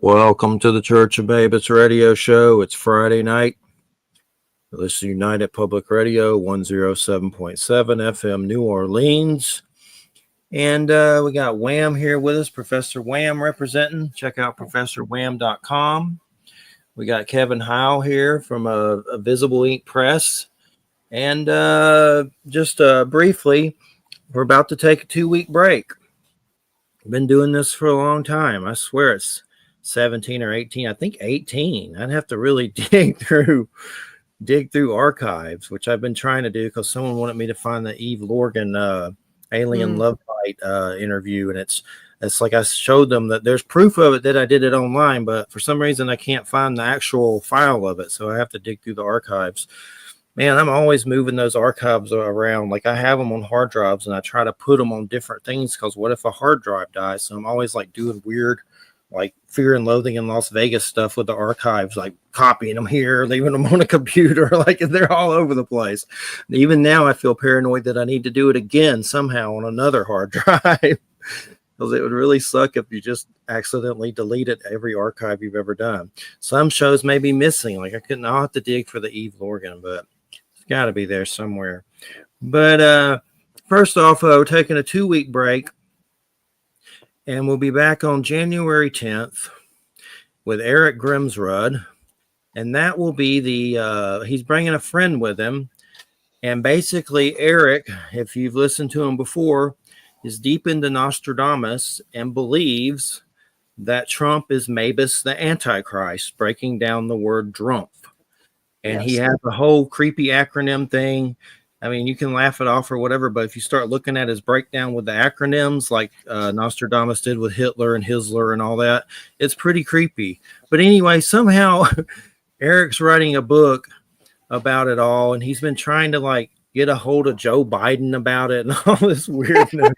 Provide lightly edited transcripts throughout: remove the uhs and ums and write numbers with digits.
Welcome to the Church of Mabus radio show. It's Friday night. Listen to United Public Radio, 107.7 FM, New Orleans. And we got Wham here with us, Professor Wham representing. Check out ProfessorWham.com. We got Kevin Hile here from a Visible Ink Press. And just briefly, we're about to take a 2-week break. I've been doing this for a long time. I swear it's 17 or 18. I think 18. I'd have to really dig through archives, which I've been trying to do because someone wanted me to find the Eve Lorgan Alien Love Bite interview, and it's like I showed them that there's proof of it that I did it online, but for some reason I can't find the actual file of it, so I have to dig through the archives. Man, I'm always moving those archives around. Like I have them on hard drives, and I try to put them on different things because what if a hard drive dies? So I'm always like doing weird, like Fear and Loathing in Las Vegas stuff with the archives, like copying them here, leaving them on a computer, like they're all over the place. Even now I feel paranoid that I need to do it again somehow on another hard drive because it would really suck if you just accidentally deleted every archive you've ever done. Some shows may be missing, like I'll have to dig for the Eve Lorgan, but it's got to be there somewhere. But first off, we're taking a 2-week break. And we'll be back on January 10th with Eric Grimsrud. And that will be he's bringing a friend with him. And basically, Eric, if you've listened to him before, is deep into Nostradamus and believes that Trump is Mabus the Antichrist, breaking down the word Drumpf. And He has a whole creepy acronym thing. I mean, you can laugh it off or whatever, but if you start looking at his breakdown with the acronyms, like Nostradamus did with Hitler and Hisler and all that, it's pretty creepy. But anyway, somehow Eric's writing a book about it all, and he's been trying to like get a hold of Joe Biden about it and all this weirdness.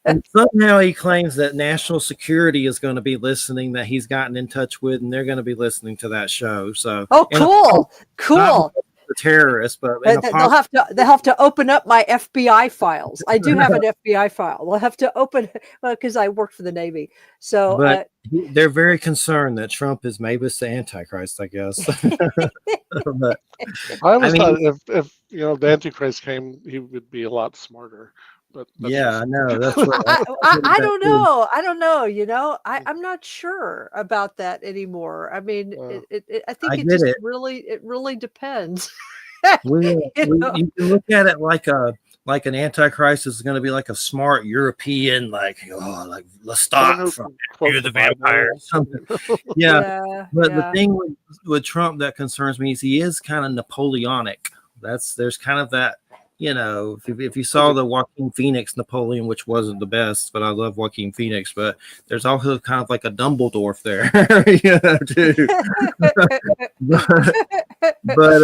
And somehow he claims that national security is going to be listening, that he's gotten in touch with, and they're going to be listening to that show. So, cool. The terrorists, but they'll have to open up my FBI files. I do have an FBI file. They'll have to open because I work for the Navy. So, but they're very concerned that Trump is Mabus the Antichrist, I guess. But, I always thought if the Antichrist came, he would be a lot smarter. But I know. That's what I don't know. I don't know. I'm not sure about that anymore. I mean, I think it really depends. You can look at it like an Antichrist is going to be like a smart European, like Lestat from You're the Vampire or something. But the thing with Trump that concerns me is he is kind of Napoleonic. There's kind of that. If you saw the Joaquin Phoenix Napoleon, which wasn't the best, but I love Joaquin Phoenix, but there's also kind of like a Dumbledore there, too. but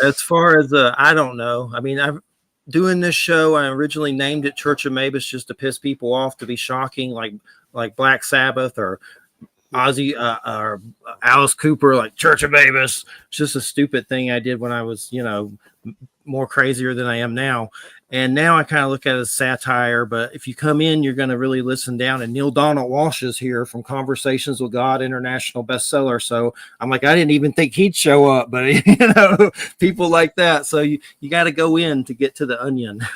as far as, I don't know. I mean, I'm doing this show. I originally named it Church of Mabus just to piss people off, to be shocking, like Black Sabbath or Ozzy or Alice Cooper, like Church of Mabus. It's just a stupid thing I did when I was, more crazier than I am now. And now I kind of look at it as satire, but if you come in, you're going to really listen down. And Neil Donald Walsh is here from Conversations with God, international bestseller. So I'm like, I didn't even think he'd show up, but people like that. So you got to go in to get to the onion.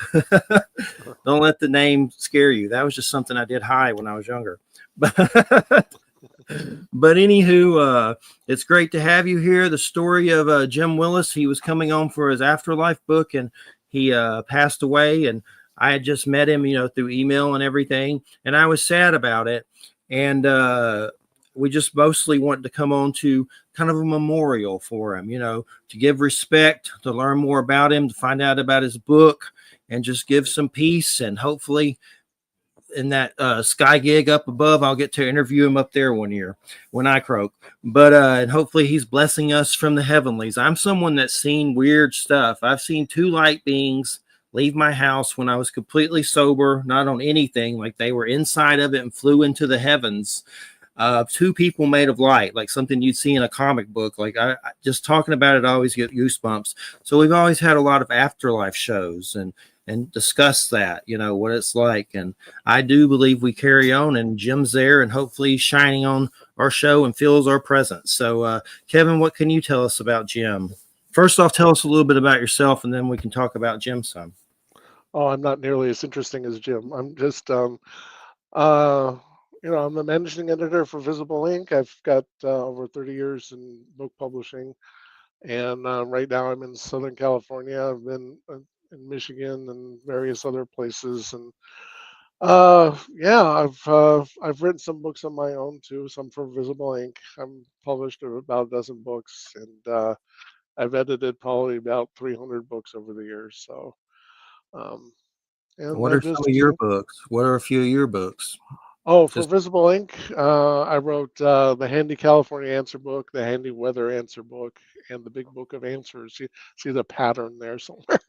Don't let the name scare you. That was just something I did high when I was younger. But anywho, it's great to have you here. The story of Jim Willis, he was coming on for his Afterlife book, and he passed away. And I had just met him, through email and everything, and I was sad about it. And we just mostly wanted to come on to kind of a memorial for him, to give respect, to learn more about him, to find out about his book, and just give some peace. And hopefully in that sky gig up above, I'll get to interview him up there one year when I croak. But and hopefully he's blessing us from the heavenlies. I'm someone that's seen weird stuff. I've seen 2 light beings leave my house when I was completely sober, not on anything, like they were inside of it and flew into the heavens. 2 people made of light, like something you'd see in a comic book. Like I just talking about it, I always get goosebumps. So we've always had a lot of afterlife shows and discuss that, what it's like. And I do believe we carry on, and Jim's there, and hopefully he's shining on our show and feels our presence. So, Kevin, what can you tell us about Jim? First off, tell us a little bit about yourself, and then we can talk about Jim some. Oh, I'm not nearly as interesting as Jim. I'm just, I'm the managing editor for Visible Ink. I've got over 30 years in book publishing, and right now I'm in Southern California. I've been in Michigan and various other places, and I've written some books on my own too. Some for Visible Ink. I'm published about a dozen books, and I've edited probably about 300 books over the years. So, and What I are some just of your books? What are a few of your books? Oh, for Visible Ink, I wrote the Handy California Answer Book, the Handy Weather Answer Book, and the Big Book of Answers. You see the pattern there somewhere.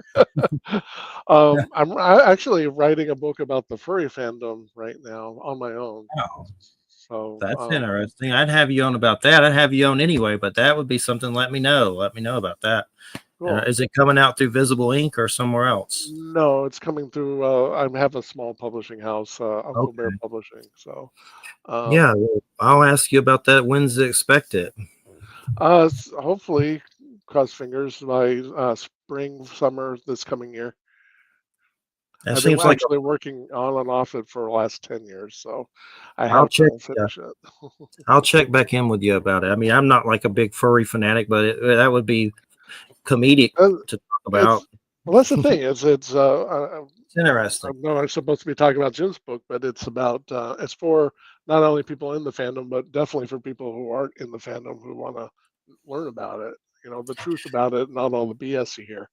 I'm actually writing a book about the furry fandom right now on my own. Oh, so that's interesting. I'd have you on about that. I'd have you on anyway, but that would be something. Let me know. Let me know about that. Cool. Is it coming out through Visible Ink or somewhere else? No, it's coming through. I have a small publishing house, Uncle Bear Publishing. So, yeah, well, I'll ask you about that. When's it expected? Hopefully, cross fingers, by spring, summer this coming year. I've been actually working on and off it for the last 10 years, so I'll finish it. I'll check back in with you about it. I mean, I'm not like a big furry fanatic, but that would be comedic to talk about. Well, that's the thing. It's interesting. I know I'm supposed to be talking about Jim's book, but it's about it's for not only people in the fandom, but definitely for people who aren't in the fandom who want to learn about it. The truth about it, not all the BS you hear.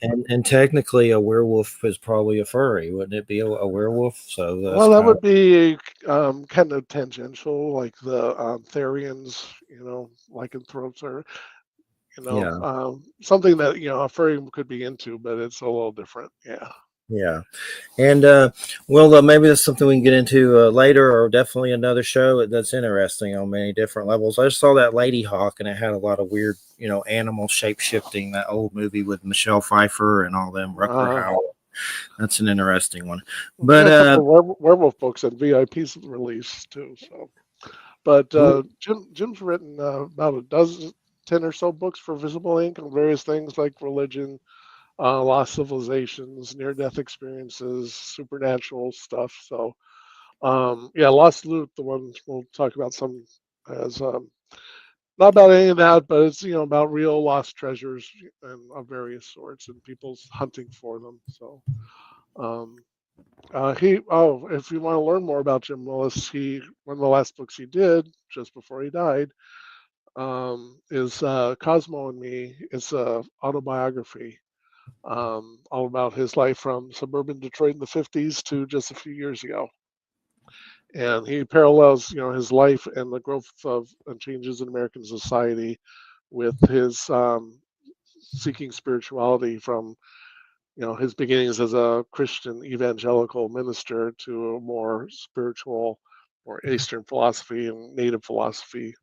and technically, a werewolf is probably a furry, wouldn't it be a werewolf? So that would be kind of tangential, like the Therians, lycanthropes, or something that a furry could be into, but it's a little different. Yeah. And maybe that's something we can get into later, or definitely another show that's interesting on many different levels. I just saw that Lady Hawk, and it had a lot of weird, animal shape shifting. That old movie with Michelle Pfeiffer and all them. Rutger Hauer. That's an interesting one. But werewolf books and VIP's released too. So, but Jim's written about 10 or so books for Visible Ink on various things like religion, lost civilizations, near-death experiences, supernatural stuff. So, Lost Loot, the one we'll talk about some as not about any of that, but it's about real lost treasures and of various sorts and people's hunting for them. So, if you want to learn more about Jim Willis, one of the last books he did just before he died is Cosmo and Me. It's a autobiography. All about his life from suburban Detroit in the 50s to just a few years ago. And he parallels, his life and the growth of and changes in American society with his seeking spirituality from, his beginnings as a Christian evangelical minister to a more spiritual or Eastern philosophy and native philosophy,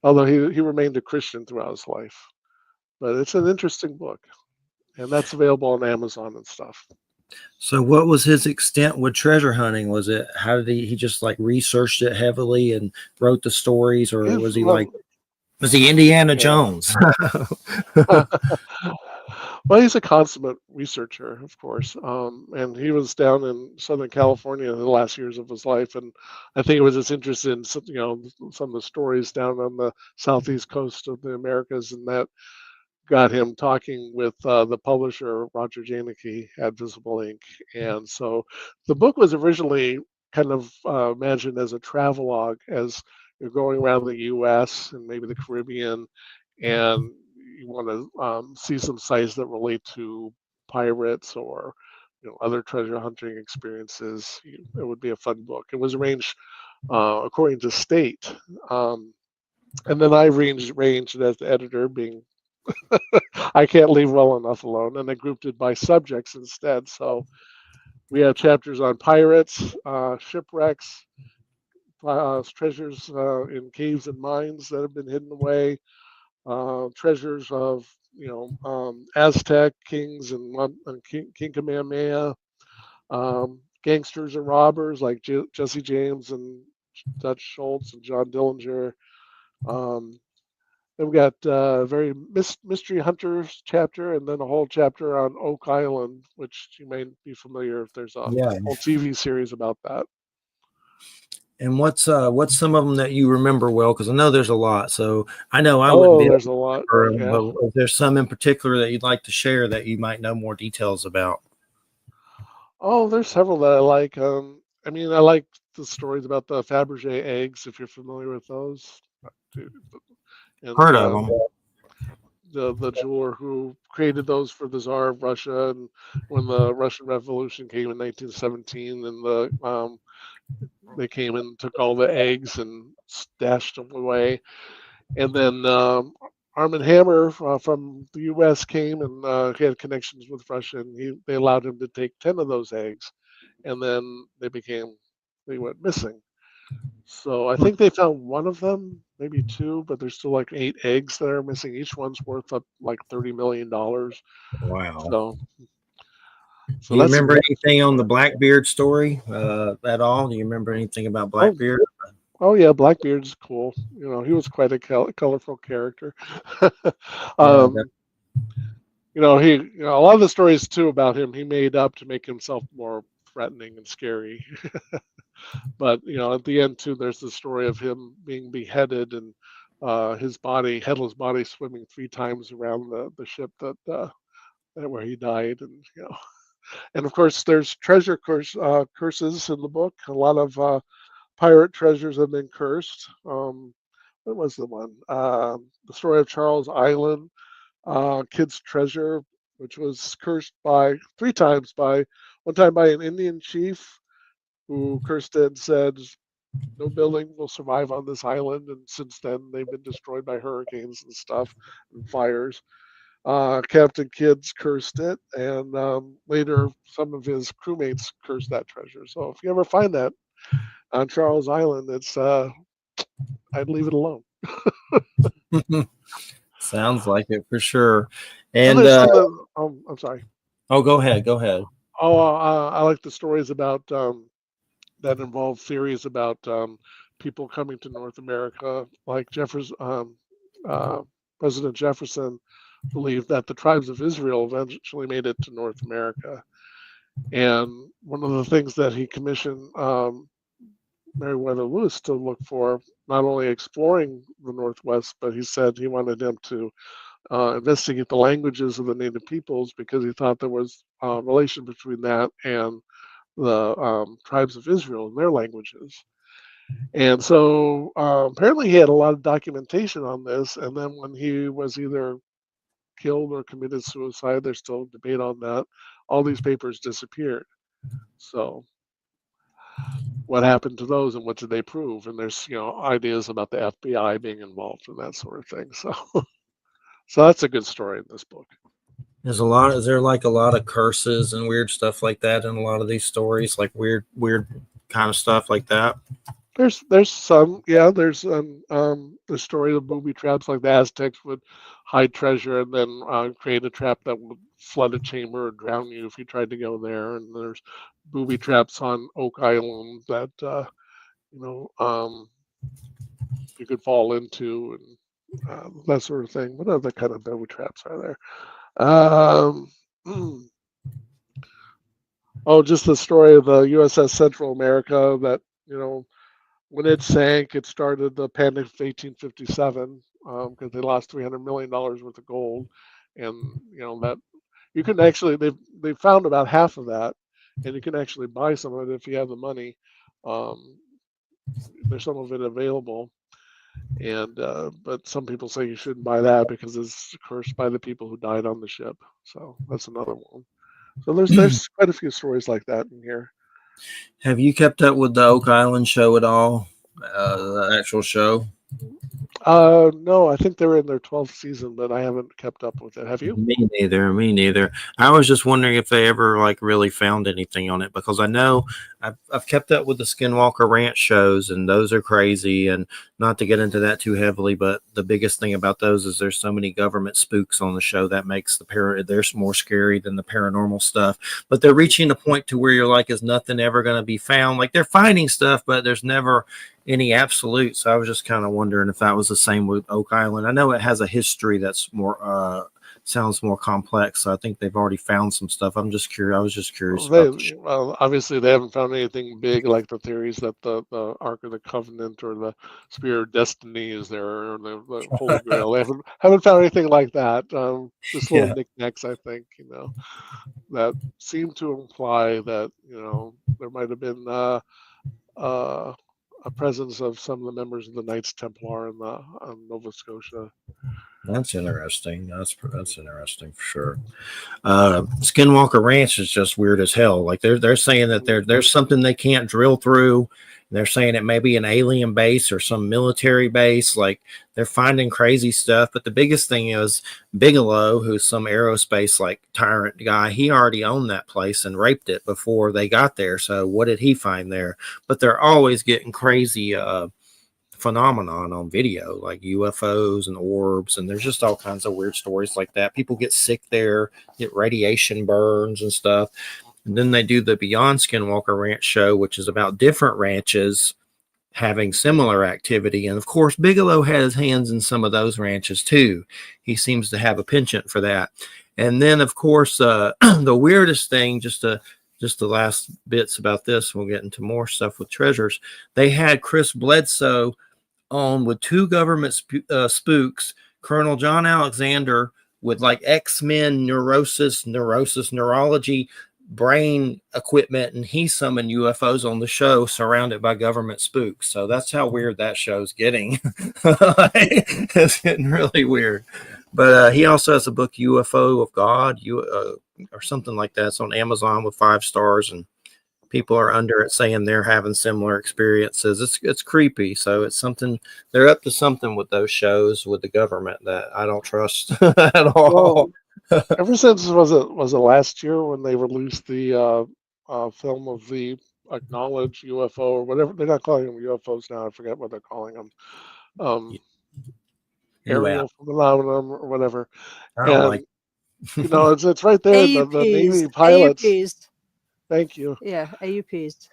although he remained a Christian throughout his life. But it's an interesting book. And that's available on Amazon and stuff. So what was his extent with treasure hunting? Was it, how did he just like researched it heavily and wrote the stories, or was he was he Indiana Jones? Well, he's a consummate researcher, of course. And he was down in Southern California in the last years of his life. And I think it was his interest in, some of the stories down on the southeast coast of the Americas, and that got him talking with the publisher, Roger Janicki, at Visible Ink. And so the book was originally kind of imagined as a travelogue, as you're going around the U.S. and maybe the Caribbean, and you want to see some sites that relate to pirates or other treasure hunting experiences. It would be a fun book. It was arranged according to state. And then I arranged as the editor, being I can't leave well enough alone, and I grouped it by subjects instead. So we have chapters on pirates, shipwrecks, treasures in caves and mines that have been hidden away, treasures of Aztec kings and King Kamehameha, gangsters and robbers like Jesse James and Dutch Schultz and John Dillinger. Then we got very Mystery Hunters chapter, and then a whole chapter on Oak Island, which you may be familiar if there's a whole TV series about that. And what's some of them that you remember well? Because I know there's a lot. So I know there's a lot. Yeah. But if there's some in particular that you'd like to share that you might know more details about. Oh, there's several that I like. I mean, I like the stories about the Fabergé eggs, if you're familiar with those. And, heard of them. The jeweler who created those for the Tsar of Russia, and when the Russian Revolution came in 1917, and they came and took all the eggs and stashed them away. And then Arm & Hammer from the U.S. came, and he had connections with Russia, and they allowed him to take 10 of those eggs, and then they went missing. So I think they found one of them, maybe two, but there's still like 8 eggs that are missing. Each one's worth up like $30 million. Wow. So do you remember anything on the Blackbeard story at all? Do you remember anything about Blackbeard? Oh yeah, Blackbeard's cool. You know, he was quite a colorful character. You know, a lot of the stories too about him, he made up to make himself more threatening and scary. But you know, at the end too, there's the story of him being beheaded and his headless body swimming 3 times around the ship that where he died, and you know, and of course there's treasure curses in the book. A lot of pirate treasures have been cursed. What was the one? The story of Charles Island, Kid's Treasure, which was cursed 3 times one time by an Indian chief who cursed it and said, no building will survive on this island. And since then, they've been destroyed by hurricanes and stuff and fires. Captain Kidd's cursed it, and later some of his crewmates cursed that treasure. So if you ever find that on Charles Island, I'd leave it alone. Sounds like it for sure. And I'm sorry. Oh, go ahead. Oh, I like the stories about that involve theories about people coming to North America, like President Jefferson believed that the tribes of Israel eventually made it to North America. And one of the things that he commissioned Meriwether Lewis to look for, not only exploring the Northwest, but he said he wanted him to investigate the languages of the native peoples, because he thought there was a relation between that and the tribes of Israel and their languages. And so apparently he had a lot of documentation on this, and then when he was either killed or committed suicide, there's still debate on that, all these papers disappeared. So what happened to those, and what did they prove? And there's ideas about the FBI being involved in that sort of thing. So that's a good story in this book. Is there like a lot of curses and weird stuff like that in a lot of these stories, like weird kind of stuff like that? There's some, yeah. There's the story of booby traps, like the Aztecs would hide treasure and then create a trap that would flood a chamber or drown you if you tried to go there. And there's booby traps on Oak Island that you could fall into, and that sort of thing. What other kind of booby traps are there? Just the story of the USS Central America that, when it sank, it started the Panic of 1857 because they lost $300 million worth of gold. And, that you can actually, they found about half of that, and you can actually buy some of it if you have the money. There's some of it available. And but some people say you shouldn't buy that because it's cursed by the people who died on the ship. So that's another one. So there's quite a few stories like that in here. Have you kept up with the Oak Island show at all? The actual show? No, I think they're in their 12th season, but I haven't kept up with it. Have you? Me neither. I was just wondering if they ever really found anything on it, because I know I've kept up with the Skinwalker Ranch shows, and those are crazy. And not to get into that too heavily, but the biggest thing about those is there's so many government spooks on the show that makes they're more scary than the paranormal stuff. But they're reaching a point to where you're like, is nothing ever going to be found? Like, they're finding stuff, but there's never any absolute. So I was just kind of wondering if that was the same with Oak Island. I know it has a history that's more sounds more complex. So I think they've already found some stuff. I'm just curious. I was just curious. Well, obviously they haven't found anything big like the theories that the Ark of the Covenant or the Spear of Destiny is there, or the Holy Grail. They haven't found anything like that. Just little knickknacks, I think, that seem to imply that there might have been a presence of some of the members of the Knights Templar in Nova Scotia. That's interesting. That's interesting for sure. Skinwalker Ranch is just weird as hell. Like they're saying that there's something they can't drill through. They're saying it may be an alien base or some military base. Like, they're finding crazy stuff. But the biggest thing is Bigelow, who's some aerospace like tyrant guy. He already owned that place and raped it before they got there. So what did he find there? But they're always getting crazy phenomenon on video, like UFOs and orbs, and there's just all kinds of weird stories like that. People get sick there, get radiation burns and stuff. And then they do the Beyond Skinwalker Ranch show, which is about different ranches having similar activity. And of course, Bigelow had his hands in some of those ranches too. He seems to have a penchant for that. And then, of course, the weirdest thing, just the last bits about this, we'll get into more stuff with treasures. They had Chris Bledsoe on with two government spooks, Colonel John Alexander with like X-Men neurology, brain equipment, and he summoned UFOs on the show surrounded by government spooks. So that's how weird that show's getting. It's getting really weird. But he also has a book, UFO of God, or something like that. It's on Amazon with 5 stars, and people are under it saying they're having similar experiences. It's creepy. So it's something, they're up to something with those shows with the government that I don't trust at all. Well, ever since was it last year when they released the film of the acknowledged UFO or whatever, they're not calling them UFOs now, I forget what they're calling them, aerial phenomenon or whatever. I don't like it's right there. AUPs, the Navy pilots. AUPs. Thank you. Yeah, AUPs.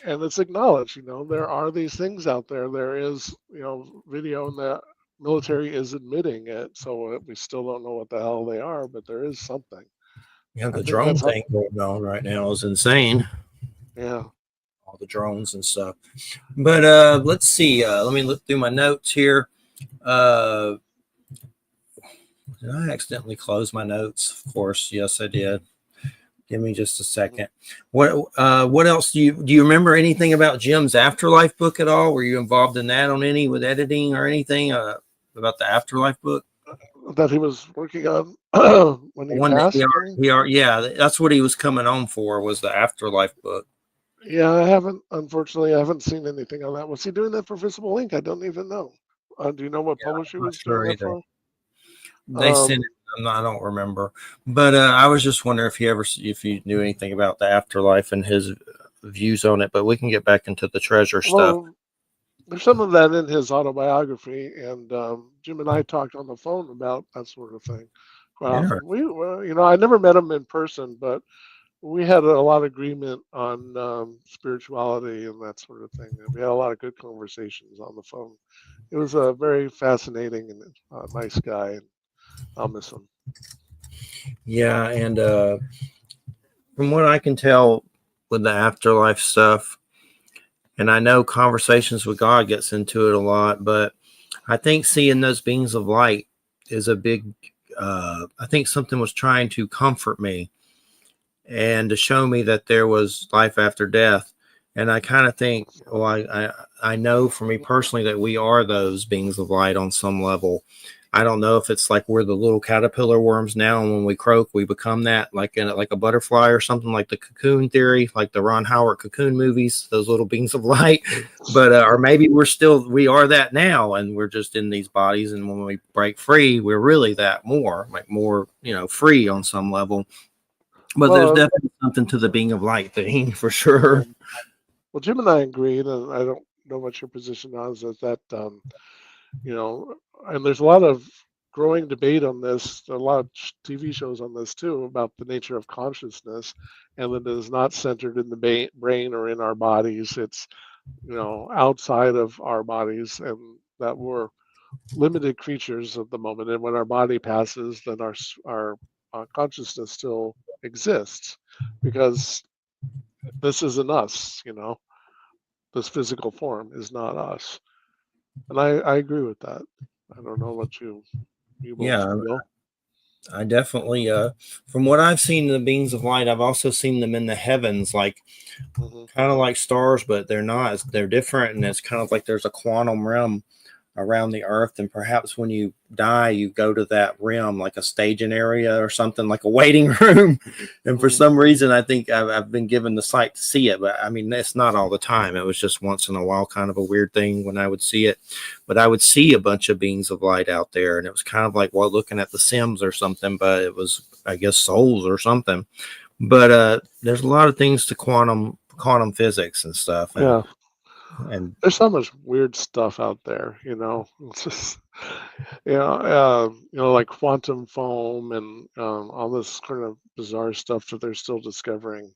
And it's acknowledged, there are these things out there. There is, video, and the military is admitting it. So we still don't know what the hell they are, but there is something. Yeah, the drone thing going on right now is insane. Yeah. All the drones and stuff. But let's see. Let me look through my notes here. Did I accidentally close my notes? Of course, yes, I did. Give me just a second. What else do you remember anything about Jim's Afterlife book at all? Were you involved in that on any with editing or anything about the Afterlife book that he was working on when he passed? Yeah, that's what he was coming on for, was the Afterlife book. Yeah, unfortunately, I haven't seen anything on that. Was he doing that for Visible Ink? I don't even know. Do you know what publisher was doing that for? They sent it. I don't remember, but I was just wondering if you knew anything about the Afterlife and his views on it. But we can get back into the treasure stuff. There's some of that in his autobiography, and Jim and I talked on the phone about that sort of thing. I never met him in person, but we had a lot of agreement on spirituality and that sort of thing. And we had a lot of good conversations on the phone. It was a very fascinating and nice guy, and I'll miss him. Yeah, and from what I can tell with the Afterlife stuff, and I know Conversations with God gets into it a lot, but I think seeing those beings of light is a big, I think something was trying to comfort me and to show me that there was life after death. And I kind of think, I know for me personally that we are those beings of light on some level. I don't know if it's like we're the little caterpillar worms now, and when we croak, we become that, like a butterfly or something, like the cocoon theory, like the Ron Howard cocoon movies, those little beings of light. But or maybe we are that now, and we're just in these bodies, and when we break free, we're really that more free on some level. But there's definitely something to the being of light thing for sure. Well, Jim and I agree, and I don't know what your position is that and there's a lot of growing debate on this, a lot of TV shows on this too, about the nature of consciousness, and that it is not centered in the brain or in our bodies. It's outside of our bodies, and that we're limited creatures at the moment. And when our body passes, then our consciousness still exists, because this isn't us. This physical form is not us. And I agree with that. I don't know what you both feel. I definitely, from what I've seen in the beings of light, I've also seen them in the heavens, like kind of like stars, but they're not. They're different, and it's kind of like there's a quantum realm around the earth, and perhaps when you die you go to that realm, like a staging area or something, like a waiting room. And for some reason I think I've been given the sight to see it, but I mean it's not all the time. It was just once in a while, kind of a weird thing when I would see it. But I would see a bunch of beings of light out there, and it was kind of like, well, looking at the Sims or something, but it was, I guess, souls or something. But there's a lot of things to quantum physics and stuff. And there's so much weird stuff out there, It's just, like quantum foam and all this kind of bizarre stuff that they're still discovering.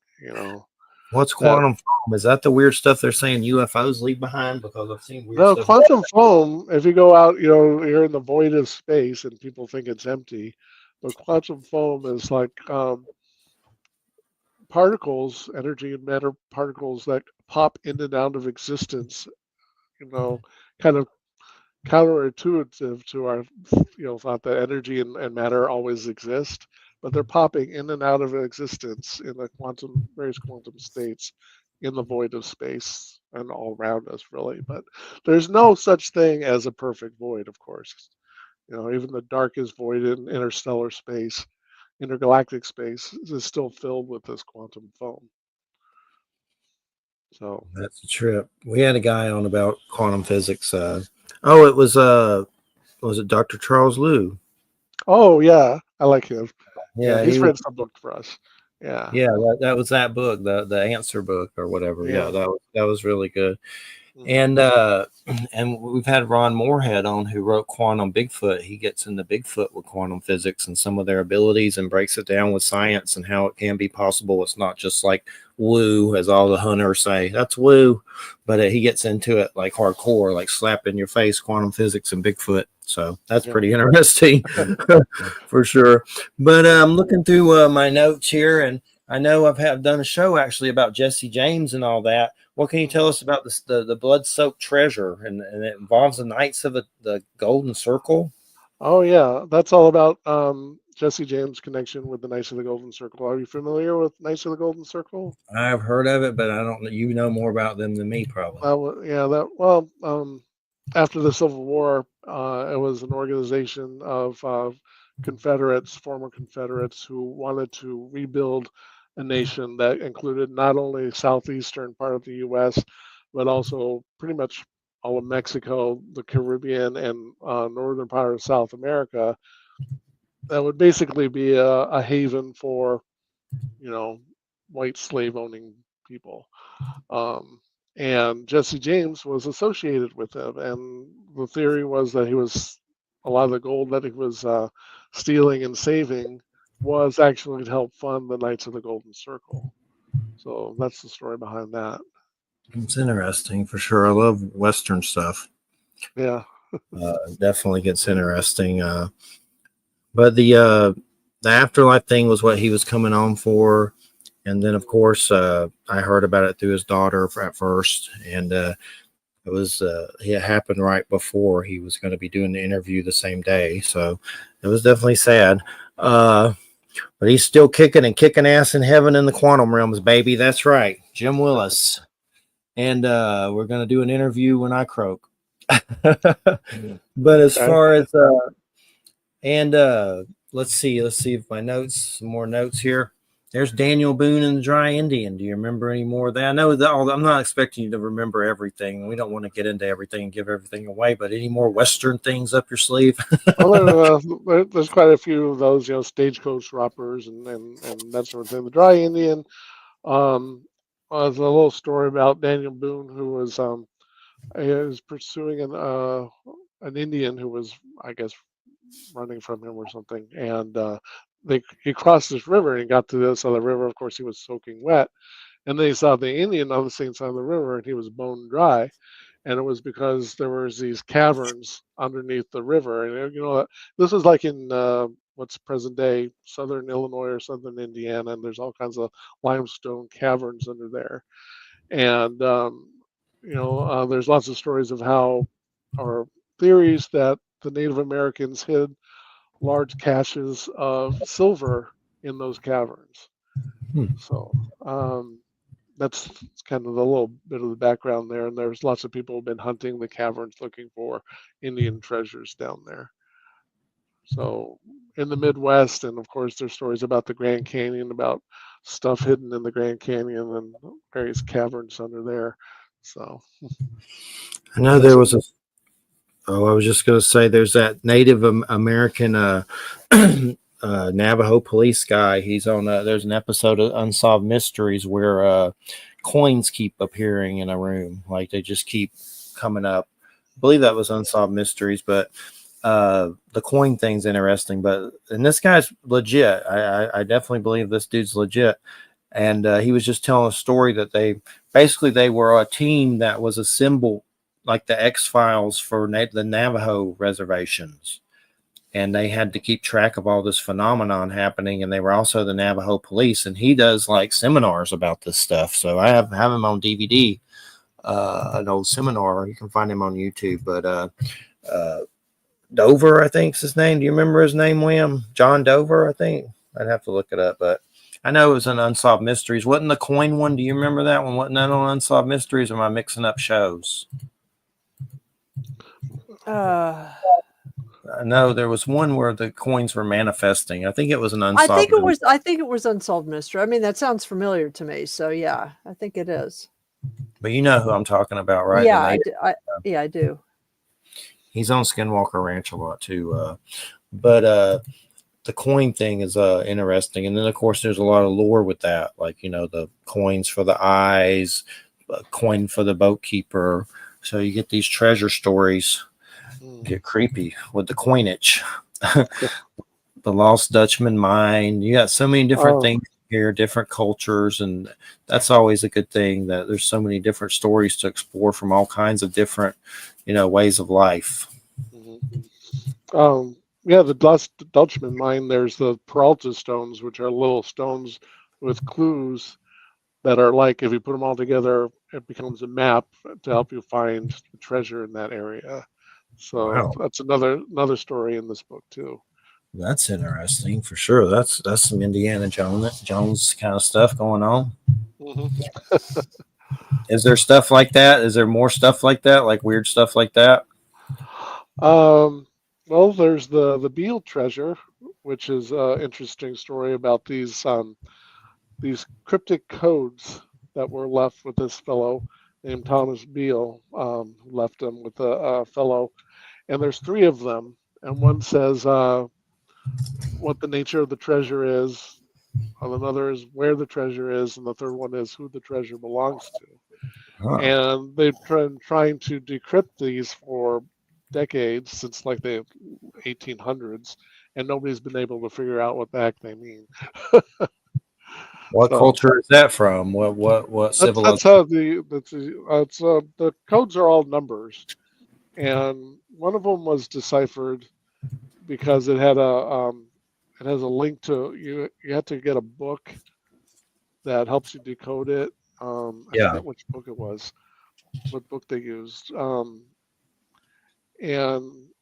What's quantum foam? Is that the weird stuff they're saying UFOs leave behind? Because I've seen weird stuff. Quantum foam, if you go out, you're in the void of space and people think it's empty, but quantum foam is like particles, energy and matter particles that pop in and out of existence, kind of counterintuitive to our, thought that energy and matter always exist, but they're popping in and out of existence in the various quantum states in the void of space and all around us, really. But there's no such thing as a perfect void, of course. Even the darkest void in interstellar space, intergalactic space, is still filled with this quantum foam. So that's a trip. We had a guy on about quantum physics. It was it Dr. Charles Liu? Oh yeah, I like him. Yeah, he's read some book for us. Yeah, that was that book, the answer book or whatever. Yeah, that was really good. And we've had Ron Moorhead on, who wrote Quantum Bigfoot. He gets into Bigfoot with quantum physics and some of their abilities, and breaks it down with science and how it can be possible. It's not just like woo, as all the hunters say, that's woo, but he gets into it like hardcore, like slap in your face, quantum physics and Bigfoot. So that's pretty interesting for sure. But I'm looking through my notes here, and I know I've done a show actually about Jesse James and all that. What can you tell us about this, the blood-soaked treasure, and it involves the Knights of the Golden Circle? Oh yeah, that's all about Jesse James' connection with the Knights of the Golden Circle. Are you familiar with Knights of the Golden Circle? I've heard of it, but I don't. You know more about them than me, probably. After the Civil War, it was an organization of former Confederates, who wanted to rebuild a nation that included not only southeastern part of the U.S., but also pretty much all of Mexico, the Caribbean, and northern part of South America. That would basically be a haven for, white slave-owning people. And Jesse James was associated with him, and the theory was that a lot of the gold that he was stealing and saving was actually to help fund the Knights of the Golden Circle. So that's the story behind that. It's interesting for sure. I love Western stuff. Yeah. Definitely gets interesting. But the afterlife thing was what he was coming on for. And then, of course, I heard about it through his daughter at first. And it happened right before he was going to be doing the interview the same day. So it was definitely sad. But he's still kicking ass in heaven in the quantum realms, baby. That's right. Jim Willis. And we're going to do an interview when I croak. But as far as let's see if my notes, some more notes here. There's Daniel Boone and the Dry Indian. Do you remember any more of that? I know that I'm not expecting you to remember everything. We don't want to get into everything and give everything away, but any more Western things up your sleeve? Well, there's quite a few of those, stagecoach robbers and that sort of thing. The Dry Indian, was a little story about Daniel Boone, who was pursuing an Indian who was, I guess, running from him or something, and he crossed this river and got to the other side of the river. Of course, he was soaking wet, and they saw the Indian on the same side of the river, and he was bone dry, and it was because there was these caverns underneath the river, and this was like in what's present day southern Illinois or southern Indiana, and there's all kinds of limestone caverns under there, and there's lots of stories of how, or theories that the Native Americans hid large caches of silver in those caverns. So that's kind of a little bit of the background there. And there's lots of people who've been hunting the caverns looking for Indian treasures down there. So in the Midwest, and of course, there's stories about the Grand Canyon, about stuff hidden in the Grand Canyon and various caverns under there. So I know there was I was just going to say there's that Native American Navajo police guy. He's on there's an episode of Unsolved Mysteries where coins keep appearing in a room. Like they just keep coming up. I believe that was Unsolved Mysteries, but the coin thing's interesting. And this guy's legit. I definitely believe this dude's legit. And he was just telling a story that they were a team that was assembled like the X-Files for the Navajo reservations. And they had to keep track of all this phenomenon happening. And they were also the Navajo police. And he does like seminars about this stuff. So I have him on DVD, an old seminar. You can find him on YouTube. But Dover, I think is his name. Do you remember his name, William? John Dover, I think. I'd have to look it up. But I know it was an Unsolved Mysteries. Wasn't the coin one? Do you remember that one? Wasn't that on Unsolved Mysteries? Or am I mixing up shows? I know there was one where the coins were manifesting. I think it was an unsolved. I think it was Unsolved Mystery. I mean, that sounds familiar to me. So yeah, I think it is. But you know who I'm talking about, right? Yeah, I do. He's on Skinwalker Ranch a lot too. But the coin thing is interesting, and then of course there's a lot of lore with that, like the coins for the eyes, coin for the boat keeper. So you get these treasure stories. Get creepy with the coinage. The Lost Dutchman mine. You got so many different things here, different cultures, and that's always a good thing that there's so many different stories to explore from all kinds of different ways of life. The Lost Dutchman mine, there's the Peralta stones, which are little stones with clues that are like, if you put them all together, it becomes a map to help you find the treasure in that area. So wow. That's another story in this book too. That's interesting for sure. That's some Indiana Jones kind of stuff going on. Is there stuff like that? Is there more stuff like that, like weird stuff like that? Well, there's the Beale treasure, which is an interesting story about these cryptic codes that were left with this fellow named Thomas Beale, left them with a fellow. And there's 3 of them, and one says what the nature of the treasure is, and another is where the treasure is, and the third one is who the treasure belongs to. Huh. And they've been trying to decrypt these for decades, since like the 1800s, and nobody's been able to figure out what the heck they mean. What culture is that from? What civilization? That's how the codes are all numbers. And one of them was deciphered because it had it has a link to you have to get a book that helps you decode it. I forget which book it was, what book they used. And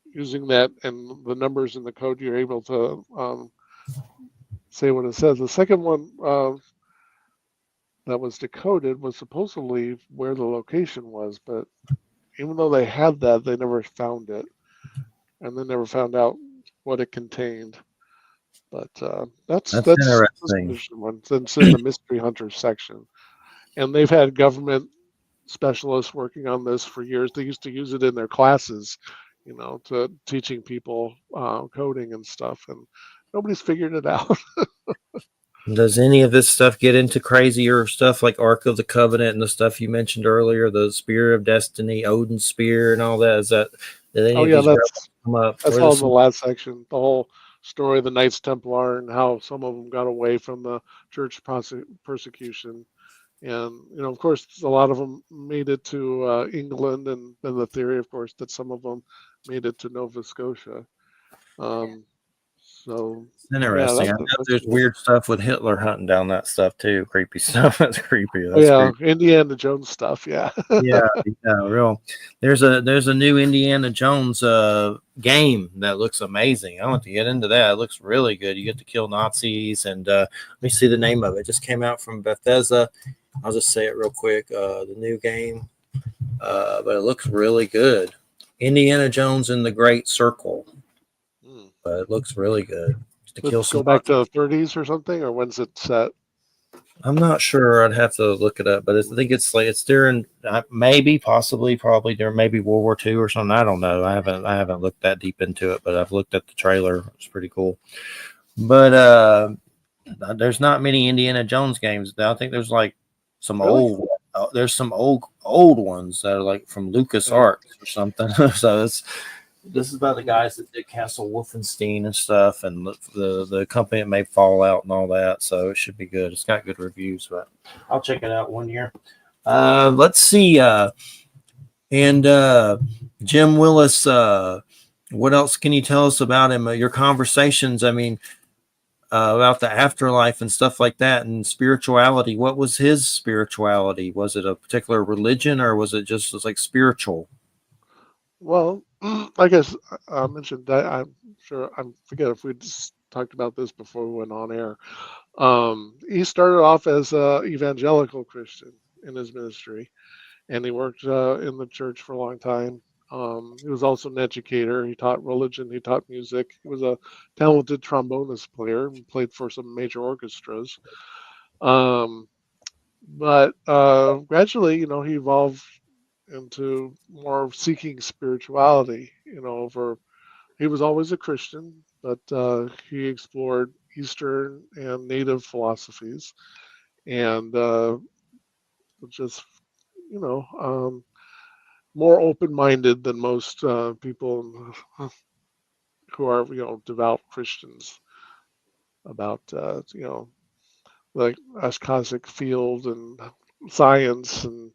using that and the numbers in the code, you're able to say what it says. The second one that was decoded was supposedly where the location was, but even though they had that, they never found it, and they never found out what it contained. But that's an interesting. interesting one. It's in the Mystery Hunter section, and they've had government specialists working on this for years. They used to use it in their classes, to teaching people coding and stuff, and nobody's figured it out. Does any of this stuff get into crazier stuff like Ark of the Covenant and the stuff you mentioned earlier, the Spear of Destiny, Odin's Spear, and all that? Did any Oh of yeah, these come up? that's all in the last section. The whole story of the Knights Templar and how some of them got away from the church persecution. And, of course, a lot of them made it to England, and then the theory, of course, that some of them made it to Nova Scotia. So it's interesting. yeah, I know there's weird stuff with Hitler hunting down that stuff too. Creepy stuff. That's creepy. Creepy. Indiana Jones stuff. Yeah. yeah, real. There's a new Indiana Jones game that looks amazing. I want to get into that. It looks really good. You get to kill Nazis, and let me see the name of it. It just came out from Bethesda. I'll just say it real quick. The new game, but it looks really good. Indiana Jones in the Great Circle. But it looks really good. Let's go back to the 30s or something, or when's it set? I'm not sure. I'd have to look it up, but I think it's during probably during maybe World War II or something. I don't know. I haven't looked that deep into it, but I've looked at the trailer. It's pretty cool. But there's not many Indiana Jones games. I think there's like some old. There's some old ones that are like from LucasArts or something. So this is about the guys that did Castle Wolfenstein and stuff, and the company that made Fallout and all that. So it should be good. It's got good reviews, but I'll check it out one year. Let's see. And Jim Willis, what else can you tell us about him? Your conversations, about the afterlife and stuff like that, and spirituality. What was his spirituality? Was it a particular religion, or was it just like spiritual? Well, I guess I mentioned that. I'm sure I forget if we just talked about this before we went on air. He started off as an evangelical Christian in his ministry, and he worked in the church for a long time. He was also an educator. He taught religion. He taught music. He was a talented trombonist player and played for some major orchestras. But gradually, he evolved into more seeking spirituality. He was always a Christian, but he explored Eastern and native philosophies, and just more open-minded than most people who are devout Christians about like us cosmic field and science and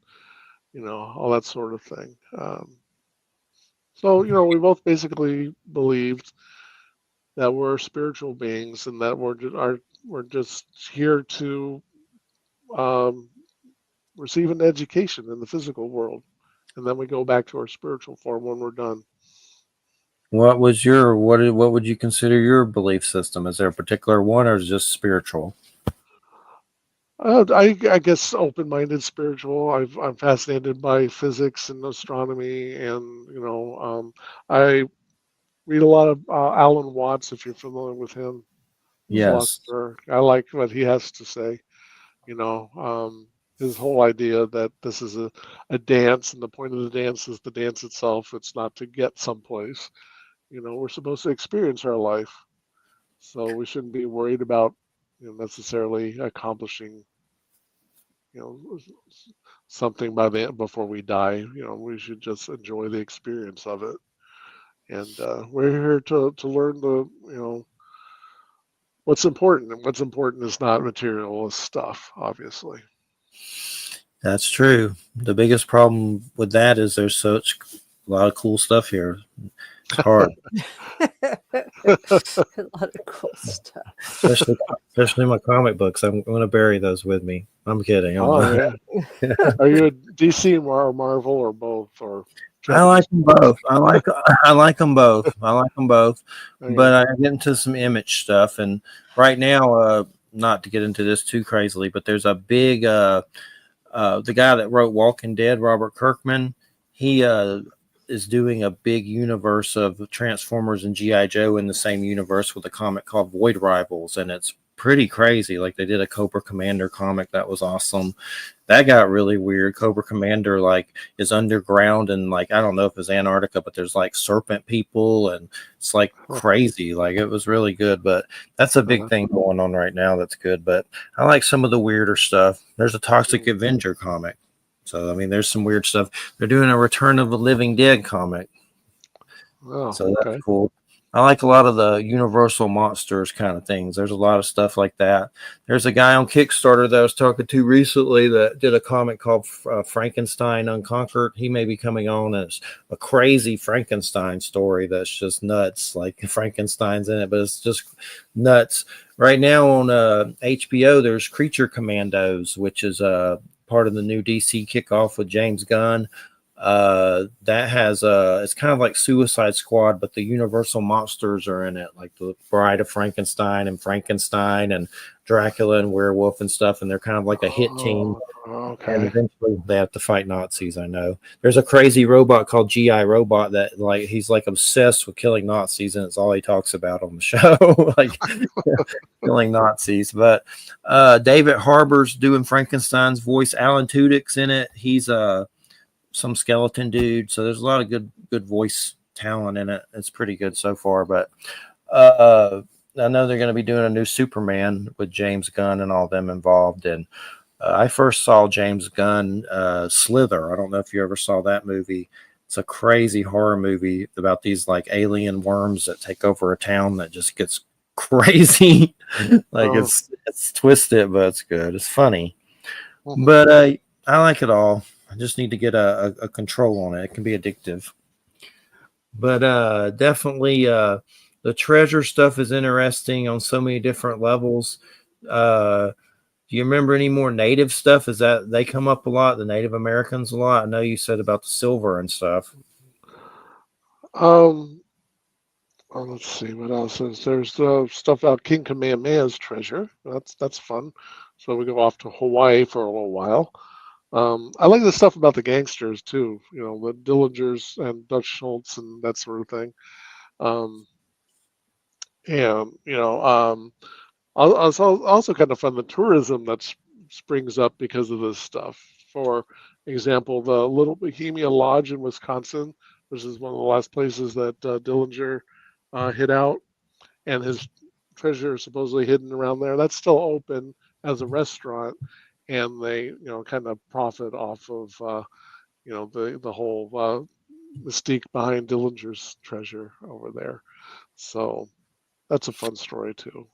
all that sort of thing. So we both basically believed that we're spiritual beings and that we're just here to receive an education in the physical world, and then we go back to our spiritual form when we're done. What would you consider your belief system? Is there a particular one, or is it just spiritual? I guess open-minded spiritual. I'm fascinated by physics and astronomy, and I read a lot of Alan Watts, if you're familiar with him. Yes. I like what he has to say. His whole idea that this is a dance, and the point of the dance is the dance itself. It's not to get someplace. We're supposed to experience our life, so we shouldn't be worried about necessarily accomplishing something before we die. We should just enjoy the experience of it, and we're here to learn what's important, and what's important is not materialist stuff, obviously. That's true. The biggest problem with that is there's a lot of cool stuff here. It's hard. A lot of cool stuff. Especially my comic books. I'm going to bury those with me. I'm kidding. Yeah. Are you a DC or Marvel or both? Or I like them both. I like them both. But I get into some Image stuff, and right now, not to get into this too crazily, but there's a big the guy that wrote Walking Dead, Robert Kirkman. He is doing a big universe of Transformers and G.I. Joe in the same universe with a comic called Void Rivals, and it's pretty crazy. Like they did a Cobra Commander comic that was awesome. That got really weird. Cobra Commander like is underground and like I don't know if it's Antarctica, but there's like serpent people and it's like crazy. Like it was really good, but that's a big thing going on right now. That's good. But I like some of the weirder stuff. There's a Toxic Avenger comic. So I mean there's some weird stuff. They're doing a Return of the Living Dead comic. Oh, so that's cool. I like a lot of the Universal Monsters kind of things. There's a lot of stuff like that. There's a guy on Kickstarter that I was talking to recently that did a comic called Frankenstein Unconquered. He may be coming on as a crazy Frankenstein story that's just nuts. Like Frankenstein's in it, but it's just nuts. Right now on HBO, there's Creature Commandos, which is part of the new DC kickoff with James Gunn. That has it's kind of like Suicide Squad, but the Universal monsters are in it, like the Bride of Frankenstein and Dracula and Werewolf and stuff, and they're kind of like a hit team. And eventually they have to fight Nazis. I know there's a crazy robot called G.I. Robot that like he's like obsessed with killing Nazis, and it's all he talks about on the show, like killing Nazis. But David Harbour's doing Frankenstein's voice. Alan Tudyk's in it. He's some skeleton dude, so there's a lot of good voice talent in it. It's pretty good so far. But I know they're going to be doing a new Superman with James Gunn and all them involved. And I first saw James Gunn Slither. I don't know if you ever saw that movie. It's a crazy horror movie about these like alien worms that take over a town that just gets crazy. Like it's twisted, but it's good. It's funny. But I like it all. I just need to get a control on it. It can be addictive. But definitely the treasure stuff is interesting on so many different levels. Do you remember any more native stuff? Is that they come up a lot, the Native Americans a lot? I know you said about the silver and stuff. Let's see what else is. There's stuff about King Kamehameha's treasure. That's fun. So we go off to Hawaii for a little while. I like the stuff about the gangsters too, you know, the Dillingers and Dutch Schultz and that sort of thing. And you know, also kind of fun the tourism that springs up because of this stuff. For example, the Little Bohemia Lodge in Wisconsin, which is one of the last places that Dillinger hid out, and his treasure is supposedly hidden around there. That's still open as a restaurant. And they, you know, kind of profit off of, you know, the whole mystique behind Dillinger's treasure over there. So that's a fun story too.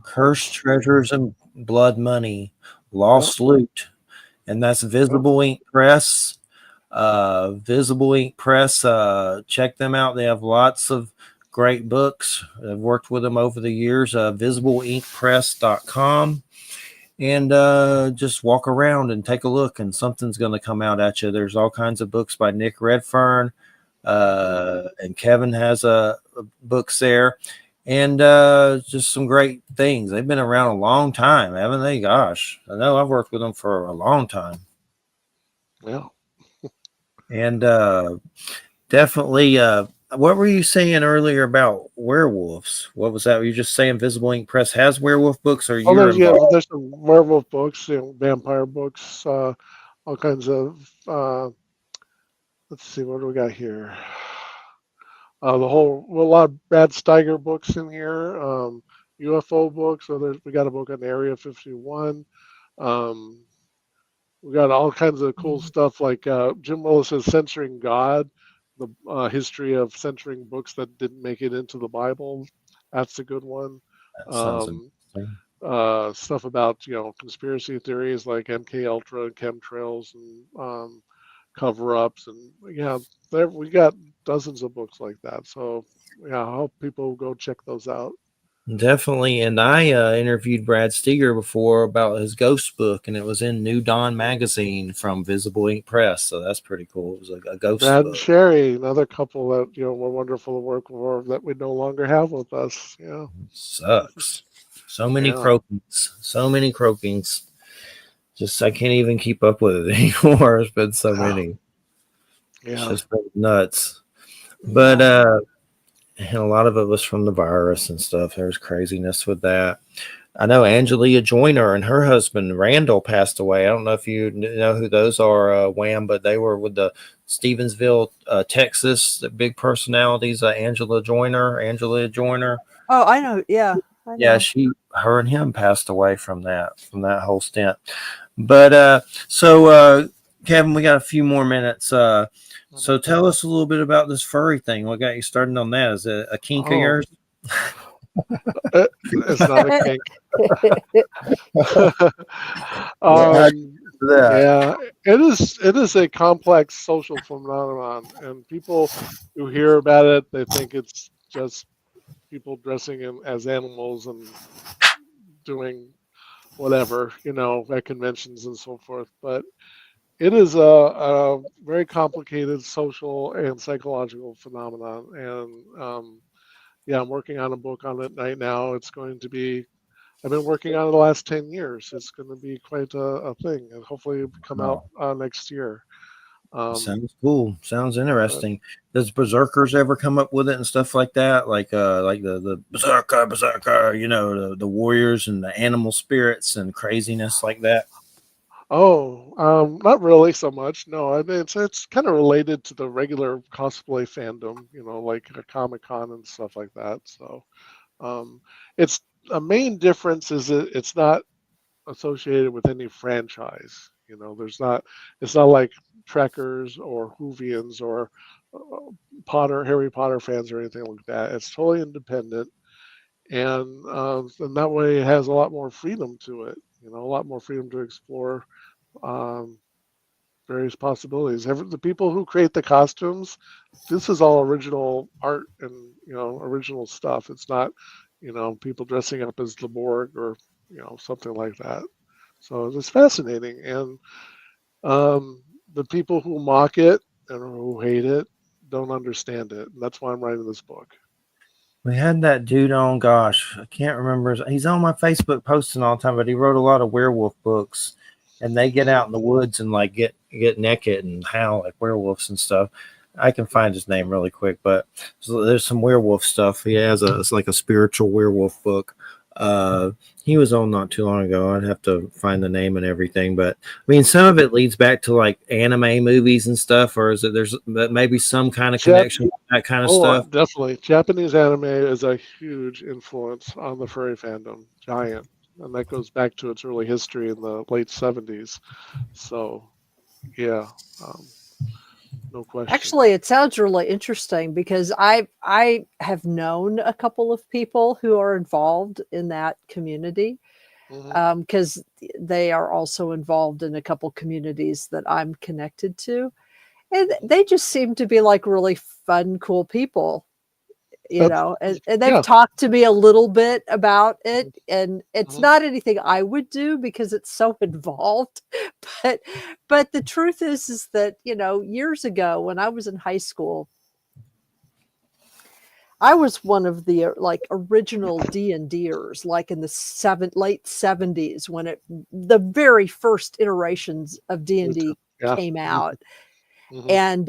Cursed Treasures and Blood Money, Lost Loot, and that's Visible Ink Press. Visible Ink Press. Check them out. They have lots of great books. I've worked with them over the years. VisibleInkPress.com, and just walk around and take a look, and something's going to come out at you. There's all kinds of books by Nick Redfern, and Kevin has books there, and just some great things. They've been around a long time, haven't they? Gosh, I know I've worked with them for a long time. Yeah, and definitely. What were you saying earlier about werewolves? What was that? Were you just saying Visible Ink Press has werewolf books, or there's some werewolf books, you know, vampire books, all kinds of. Let's see, what do we got here? A lot of Brad Steiger books in here, UFO books. So we got a book on Area 51. We got all kinds of cool stuff like Jim Willis' Censoring God. The history of censoring books that didn't make it into the Bible. That's a good one. Stuff about, you know, conspiracy theories like MK Ultra and chemtrails and cover-ups, and yeah, we got dozens of books like that. So yeah, I hope people go check those out. Definitely. And I interviewed Brad Steiger before about his ghost book, and it was in New Dawn magazine from Visible Ink Press. So that's pretty cool. It was a ghost Brad book. And Sherry, another couple that, you know, were wonderful to work for that we no longer have with us. Yeah. Sucks. So many croakings. So many croakings. Just I can't even keep up with it anymore. There's been so many. Yeah. It's just nuts. But and a lot of it was from the virus and stuff. There's craziness with that. I know Angelia Joyner and her husband Randall passed away. I don't know if you know who those are, Wham, but they were with the Stevensville, Texas, the big personalities. Angelia Joyner. Oh, I know. Yeah, I Yeah, know. her and him passed away from that whole stint. But Kevin, we got a few more minutes. So tell us a little bit about this furry thing. What got you started on that? Is it a kink of yours? It's not a kink. Yeah, it is a complex social phenomenon, and people who hear about it, they think it's just people dressing as animals and doing whatever, at conventions and so forth. But it is a very complicated social and psychological phenomenon, and yeah, I'm working on a book on it right now. It's going to be, I've been working on it the last 10 years. It's going to be quite a thing, and hopefully it'll come out next year. Sounds cool. Sounds interesting. Does Berserkers ever come up with it and stuff like that? Like the Berserker, the warriors and the animal spirits and craziness like that? Oh, not really so much. No, I mean it's kind of related to the regular cosplay fandom, like a Comic-Con and stuff like that. So, it's a main difference is it's not associated with any franchise. It's not like Trekkers or Whovians or Harry Potter fans or anything like that. It's totally independent, and that way it has a lot more freedom to it. A lot more freedom to explore um, various possibilities. The people who create the costumes, this is all original art and original stuff. It's not people dressing up as the Borg or something like that. So it's fascinating, and the people who mock it and who hate it don't understand it, and that's why I'm writing this book. We had that dude on. Gosh, I can't remember. He's on my Facebook posting all the time, but he wrote a lot of werewolf books, and they get out in the woods and like get naked and howl like werewolves and stuff. I can find his name really quick, but there's some werewolf stuff. He has it's like a spiritual werewolf book. He was on not too long ago. I'd have to find the name and everything, but I mean, some of it leads back to like anime movies and stuff, or is it there's maybe some kind of connection with that kind of stuff? Definitely. Japanese anime is a huge influence on the furry fandom, giant, and that goes back to its early history in the late 70s. So, yeah. No question. Actually, it sounds really interesting because I have known a couple of people who are involved in that community, because they are also involved in a couple communities that I'm connected to, and they just seem to be like really fun, cool people. And they've talked to me a little bit about it, and it's not anything I would do because it's so involved. But the truth is that, years ago when I was in high school, I was one of the original D&Ders, like in the late 70s when the very first iterations of D&D came out. And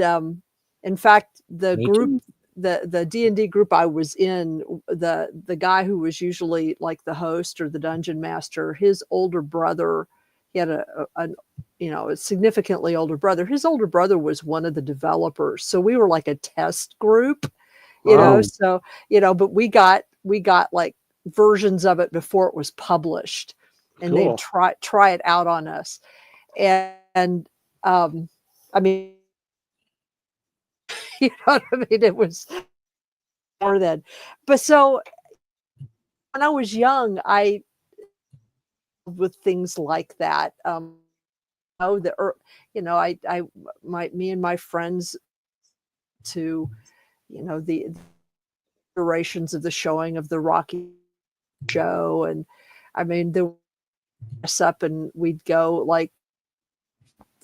in fact, the group, the D&D group I was in, the guy who was usually like the host or the dungeon master, his older brother, he had a significantly older brother. His older brother was one of the developers. So we were like a test group, so, but we got like versions of it before it was published, and they'd try it out on us. And I mean, you know what I mean? It was more than, but so when I was young, with things like that, me and my friends to, the iterations of the showing of the Rocky show. And I mean, there was up and we'd go like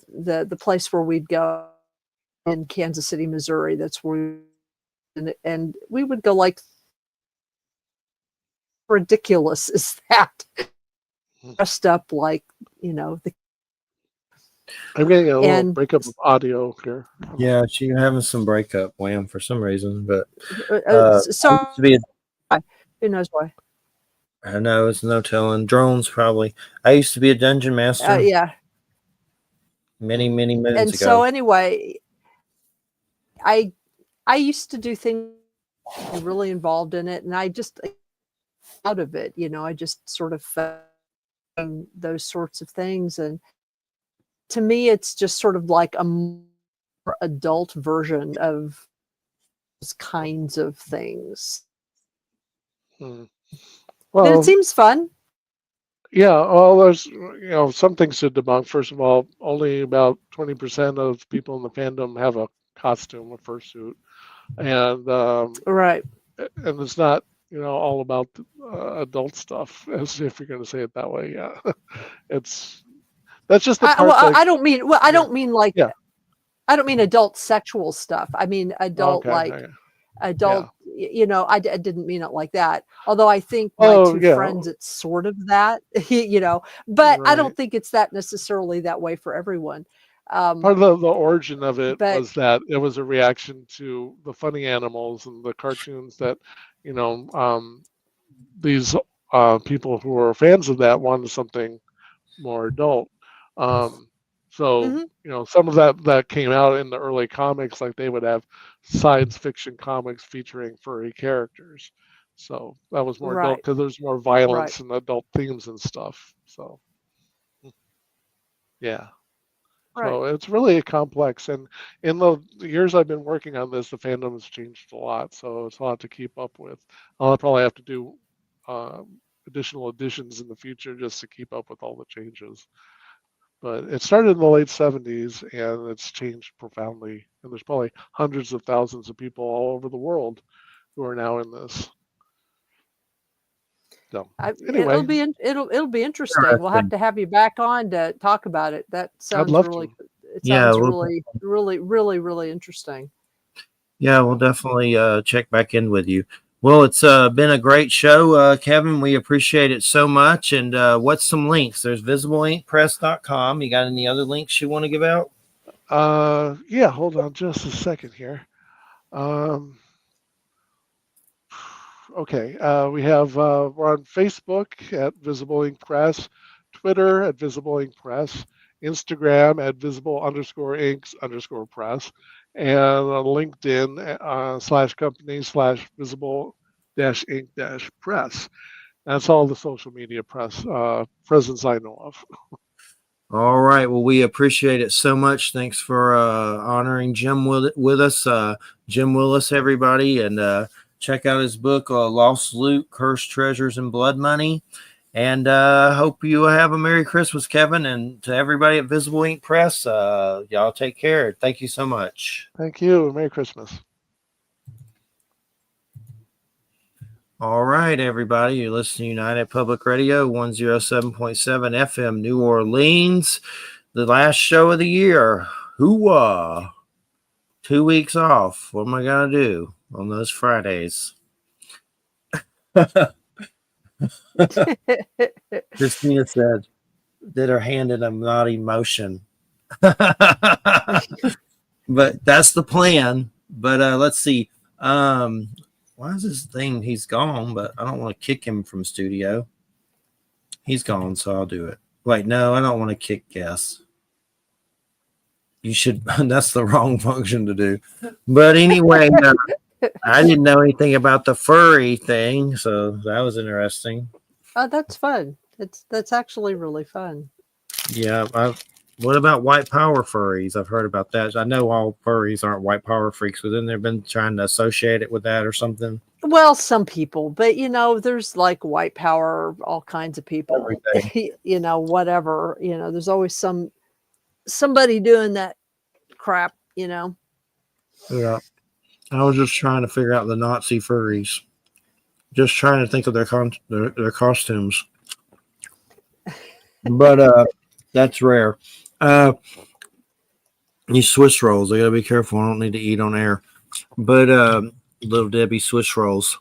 the place where we'd go in Kansas City, Missouri. That's where and we would go like, ridiculous is that? Dressed up like, I'm getting a little And breakup of audio here. Yeah, she's having some breakup, Wham, for some reason. But I so used to be who knows why? I know it's no telling. Drones probably. I used to be a dungeon master Yeah. many moons And ago. so anyway, I used to do things really involved in it, and I just out of it, I just sort of those sorts of things. And to me, it's just sort of like a more adult version of those kinds of things. Hmm. But Well, it seems fun. yeah. Well, there's some things to debunk. First of all, only about 20% of people in the fandom have a costume, a fursuit, and Right. and it's not all about adult stuff, as if you're going to say it that way. Yeah, that's just the part that I don't mean, I don't mean like, yeah. I don't mean adult sexual stuff. I mean adult, Okay. like adult, Yeah. I didn't mean it like that. Although I think my Oh two yeah. friends, it's sort of that, but I Right. don't think it's that necessarily that way for everyone. Part of the origin of it But was that it was a reaction to the funny animals and the cartoons that, you know, um, these people who were fans of that wanted something more adult. Um, so, mhm, some of that came out in the early comics, like they would have science fiction comics featuring furry characters. So that was more adult right, because there's more right, violence and adult themes and stuff. So, yeah. right. So it's really complex, and in the years I've been working on this, the fandom has changed a lot. So it's a lot to keep up with. I'll probably have to do additional editions in the future just to keep up with all the changes. But it started in the late '70s, and it's changed profoundly. And there's probably hundreds of thousands of people all over the world who are now in this. So anyway, It'll be interesting. We'll have Interesting. to have you back on to talk about it. That I'd sounds love really, to. it Yeah, sounds really interesting. we'll definitely check back in with you. Well, it's been a great show, Kevin. We appreciate it so much. And what's some links? There's visibleinkpress.com. You got any other links you want to give out? Yeah, hold on just a second here. Um, Okay, we're on Facebook at Visible Ink Press, Twitter at Visible Ink Press, Instagram at visible_inks_press, and on LinkedIn /company/visible-ink-press. That's all the social media presence I know of. All right. Well, we appreciate it so much. Thanks for honoring Jim with us. Jim Willis, everybody. And check out his book, Lost Loot, Cursed Treasures, and Blood Money. And hope you have a Merry Christmas, Kevin. And to everybody at Visible Ink Press, y'all take care. Thank you so much. Thank you. Merry Christmas. All right, everybody. You're listening to United Public Radio, 107.7 FM, New Orleans. The last show of the year. Hoo-wah. 2 weeks off. What am I going to do on those Fridays? Christina did her hand in a naughty motion. But that's the plan. But let's see. Why is this thing? He's gone, but I don't want to kick him from studio. He's gone, so I'll do it. Wait, no, I don't want to kick guests. You should. That's the wrong function to do. But anyway, I didn't know anything about the furry thing, so that was interesting. Oh, that's fun. That's actually really fun. Yeah. What about white power furries? I've heard about that. I know all furries aren't white power freaks, but then they've been trying to associate it with that or something. Well, some people, but there's like white power, all kinds of people. Everything. Whatever. There's always somebody doing that crap. Yeah. I was just trying to figure out the Nazi furries. Just trying to think of their costumes. But that's rare. These Swiss rolls, I gotta be careful. I don't need to eat on air. But Little Debbie Swiss rolls.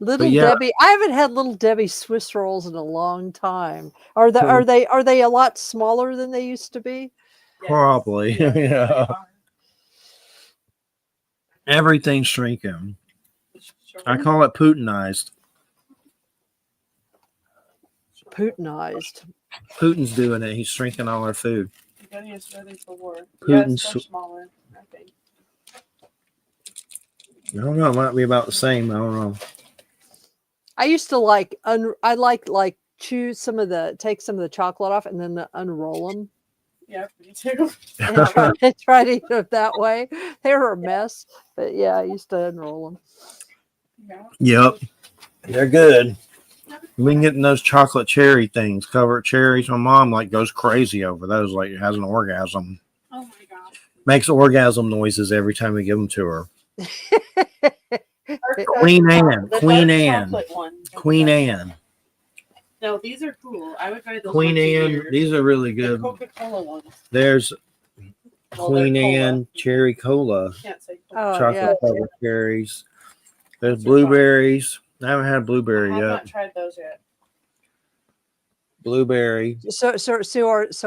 Debbie, I haven't had Little Debbie Swiss rolls in a long time. Are they a lot smaller than they used to be? Probably. Yes, they Yeah. are. Everything's shrinking. Sure. I call it Putinized. Putinized. Putin's doing it. He's shrinking all our food. Everybody is ready for war. Putin's- Yes, they're smaller, I think. I don't know. It might be about the same. I don't know. I used to choose take some of the chocolate off and then unroll them Yeah, me too. and try to eat them that way. They were a mess, but yeah, I used to unroll them. Yeah. Yep. They're good. We can get in those chocolate cherry things, covered cherries. My mom goes crazy over those, has an orgasm. Oh my god. Makes orgasm noises every time we give them to her. Or Queen dark Anne, the Queen dark Anne. chocolate one. Queen Anne. No, these are cool. I would buy those Queen once a Anne. year. These are really The good. Coca-Cola ones. There's Well, Queen they're cola. Anne cherry cola, Can't say Oh, chocolate yeah. covered cherries. There's Those are fun. blueberries. I haven't had a I blueberry have yet. not tried those yet. Blueberry. So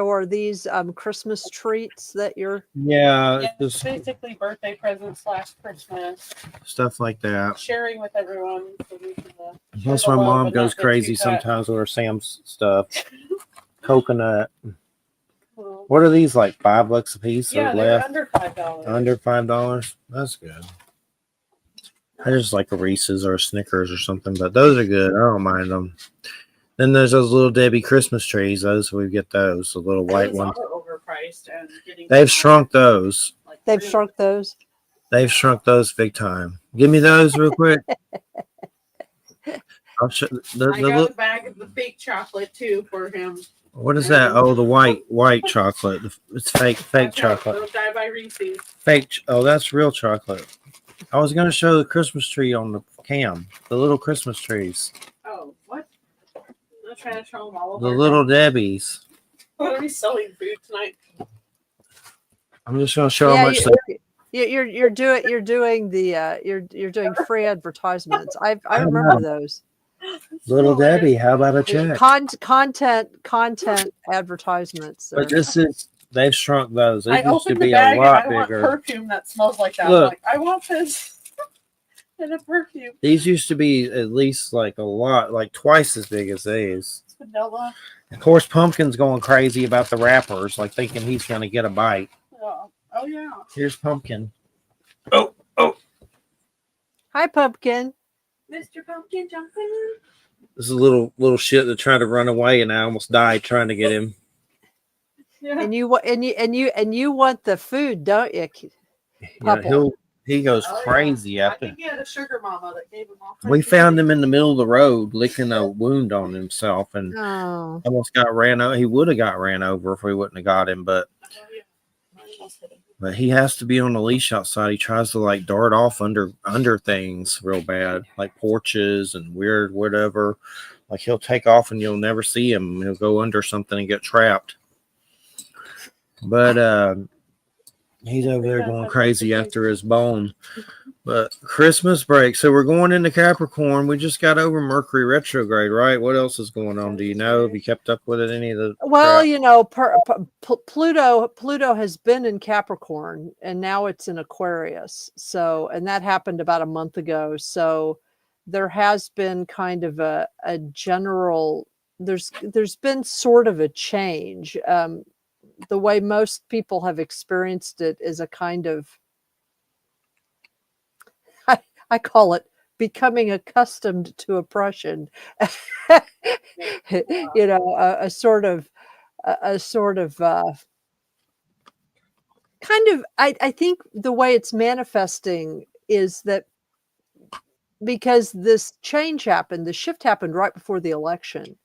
are these Christmas treats that you're? Yeah, Yeah, it's it's just basically birthday presents / Christmas. stuff like that. Sharing with everyone. So we can, share Plus, the my love mom and goes not get too crazy fat. sometimes with her Sam's stuff. Coconut. Well, What are these, like $5 a piece yeah, or they're less? under $5. Under $5? That's good. I just like a Reese's or a Snickers or something, but those are good. I don't mind them. Then there's those little Debbie Christmas trees. Those we get those, the little white Those ones. are overpriced and getting. They've shrunk those. Like, They've really- shrunk those. They've shrunk those big time. Give me those real quick. I'll show the I got look. a bag of the fake chocolate too for him. What is that? Oh, the white chocolate. It's fake That's chocolate. Don't die by Reese's. Oh, that's real chocolate. I was going to show the Christmas tree on the cam. The little Christmas trees. Oh, what? I'm not trying to show them all of The our- little Debbie's. What are we selling food tonight? I'm just going to show how Yeah, much. you're doing free advertisements. I remember those. Little Debbie, how about a check? Content advertisements. But they've shrunk those. They I used to opened the be bag a and lot I want bigger. perfume that smells like that. Look. I'm like, I want this in a perfume. These used to be at least like a lot, like twice as big as these. It's vanilla. Of course, Pumpkin's going crazy about the wrappers, like thinking he's going to get a bite. Oh yeah. Here's Pumpkin. Hi, Pumpkin. Mr. Pumpkin jumping. This is a little shit that tried to run away, and I almost died trying to get him. Yeah. And you want the food, don't you? Yeah, Pupple. he goes Oh, yeah. crazy I after. think he had a sugar mama that gave him all. We kinds of found things. him in the middle of the road, licking a wound on himself, and Oh, almost got ran over. He would have got ran over if we wouldn't have got him, but Oh, yeah. I almost hit him. he has to be on the leash outside. He tries to dart off under things real bad, like porches and weird whatever. Like he'll take off and you'll never see him. He'll go under something and get trapped. But he's over there going crazy after his bone. But Christmas break. So we're going into Capricorn. We just got over Mercury retrograde, right? What else is going on? Do you know? Have you kept up with it? Any of the well, crap? Pluto has been in Capricorn and now it's in Aquarius. So, and that happened about a month ago. So there has been kind of a general, there's been sort of a change. The way most people have experienced it is a kind of, I call it becoming accustomed to oppression. A sort of kind of, I think the way it's manifesting is that because this change happened, the shift happened right before the election.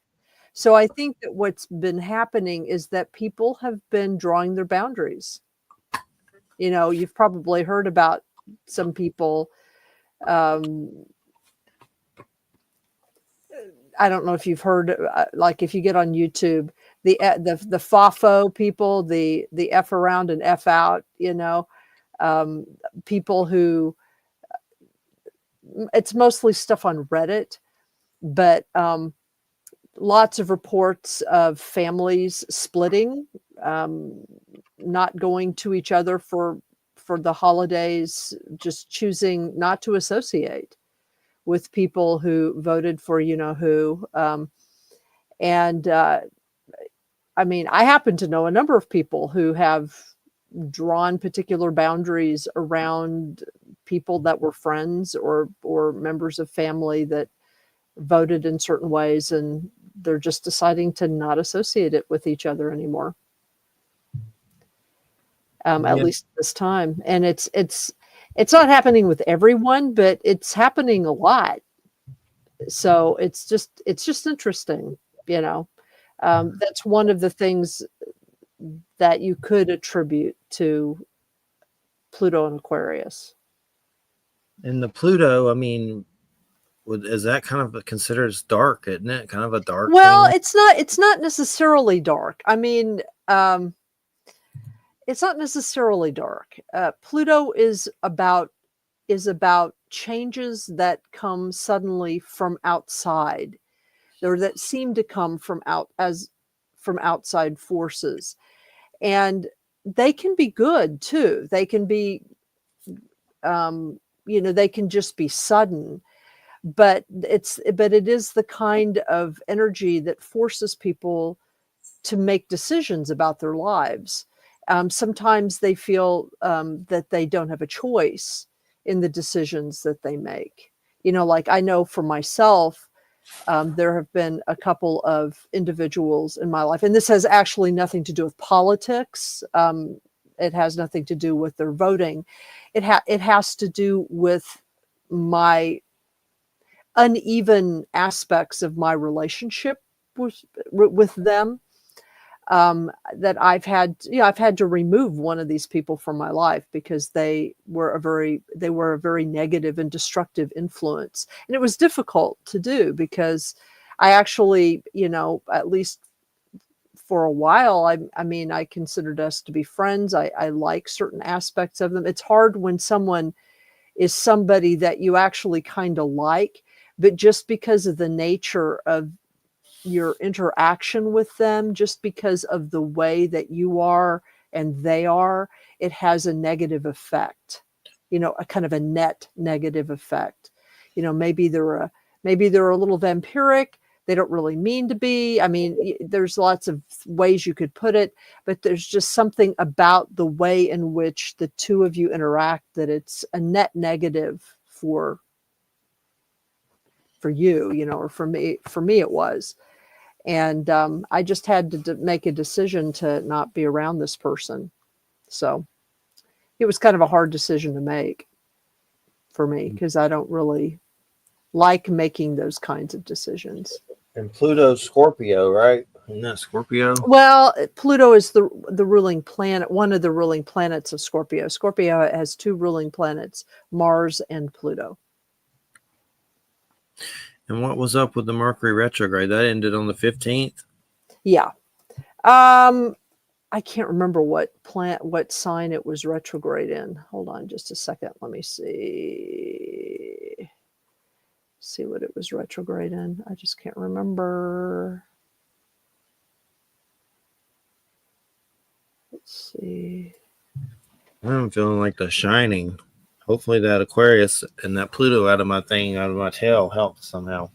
So I think that what's been happening is that people have been drawing their boundaries. You've probably heard about some people. I don't know if you've heard, like if you get on YouTube, the FOFO people, the F around and F out, people who, it's mostly stuff on Reddit, but lots of reports of families splitting, not going to each other for the holidays, just choosing not to associate with people who voted for who. And I mean, I happen to know a number of people who have drawn particular boundaries around people that were friends or members of family that voted in certain ways, and they're just deciding to not associate it with each other anymore. At least this time. And it's not happening with everyone, but it's happening a lot. So it's just interesting, that's one of the things that you could attribute to Pluto and Aquarius. And the Pluto, I mean, is that kind of considered as dark, isn't it? Kind of a dark thing? It's not necessarily dark. I mean, it's not necessarily dark. Pluto is about changes that come suddenly from outside, or that seem to come from outside forces, and they can be good too. They can be, they can just be sudden, but it is the kind of energy that forces people to make decisions about their lives. Sometimes they feel that they don't have a choice in the decisions that they make. Like I know for myself, there have been a couple of individuals in my life, and this has actually nothing to do with politics. It has nothing to do with their voting. It has to do with my uneven aspects of my relationship with them. That I've had to remove one of these people from my life because they were a very negative and destructive influence. And it was difficult to do because I actually, at least for a while, I mean, I considered us to be friends. I like certain aspects of them. It's hard when someone is somebody that you actually kind of like, but just because of the nature of your interaction with them, just because of the way that you are and they are, it has a negative effect, a kind of a net negative effect. Maybe they're a little vampiric. They don't really mean to be. I mean, there's lots of ways you could put it, but there's just something about the way in which the two of you interact that it's a net negative for you, or for me it was. And I just had to make a decision to not be around this person. So it was kind of a hard decision to make for me because I don't really like making those kinds of decisions. And Pluto's Scorpio, right? Isn't that Scorpio? Well, Pluto is the ruling planet, one of the ruling planets of Scorpio. Scorpio has two ruling planets, Mars and Pluto. And what was up with the Mercury retrograde? That ended on the 15th? Yeah. I can't remember what sign it was retrograde in. Hold on just a second. Let me see what it was retrograde in. I just can't remember. Let's see. I'm feeling like The Shining. Hopefully that Aquarius and that Pluto out of my tail helped somehow.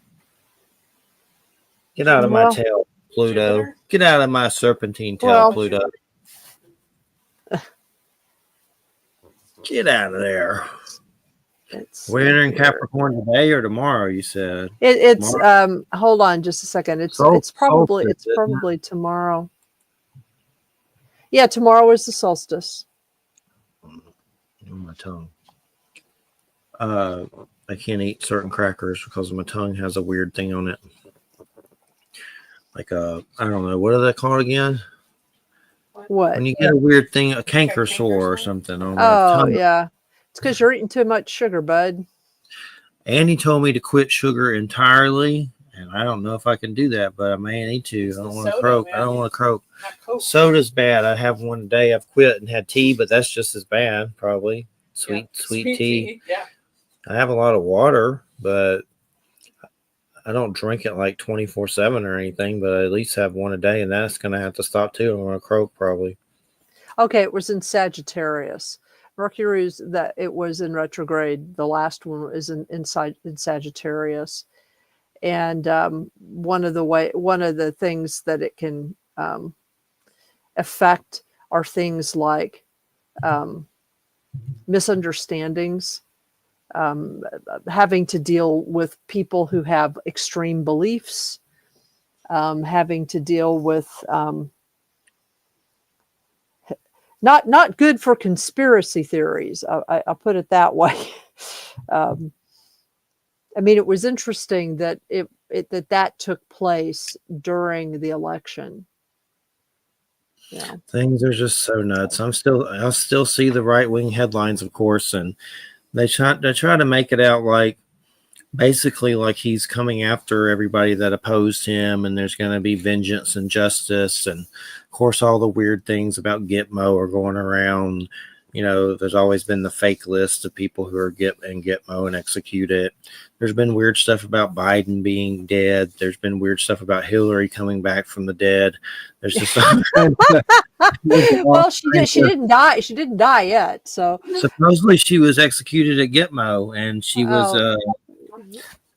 Get out of my tail, Pluto. Jupiter? Get out of my serpentine tail, Pluto. Get out of there. We're in Capricorn today or tomorrow, you said? It's hold on just a second. It's probably tomorrow. Yeah, tomorrow is the solstice. On my tongue. I can't eat certain crackers because my tongue has a weird thing on it. Like I don't know, what are they called again? What? When you get a weird thing, a canker sore or something on my tongue. Yeah. It's because you're eating too much sugar, bud. Andy told me to quit sugar entirely, and I don't know if I can do that, but I may need to. I don't want to croak. I don't want to croak. Soda's bad. I have one day. I've quit and had tea, but that's just as bad, probably. Sweet tea. Yeah. I have a lot of water, but I don't drink it like 24/7 or anything, but I at least have one a day, and that's going to have to stop too. I'm going to croak probably. Okay, it was in Sagittarius. Mercury's that it was in retrograde. The last one is in Sagittarius, and one of the things that it can affect are things like misunderstandings, having to deal with people who have extreme beliefs, having to deal with not good for conspiracy theories. I'll put it that way. I mean, it was interesting that that took place during the election. Yeah. Things are just so nuts. I'll still see the right wing headlines, of course, and they try to make it out like basically like he's coming after everybody that opposed him, and there's going to be vengeance and justice, and of course all the weird things about Gitmo are going around. You know, there's always been the fake list of people who are Gitmo and execute it. There's been weird stuff about Biden being dead. There's been weird stuff about Hillary coming back from the dead. There's just well, she didn't die. She didn't die yet. So supposedly she was executed at Gitmo, and she was.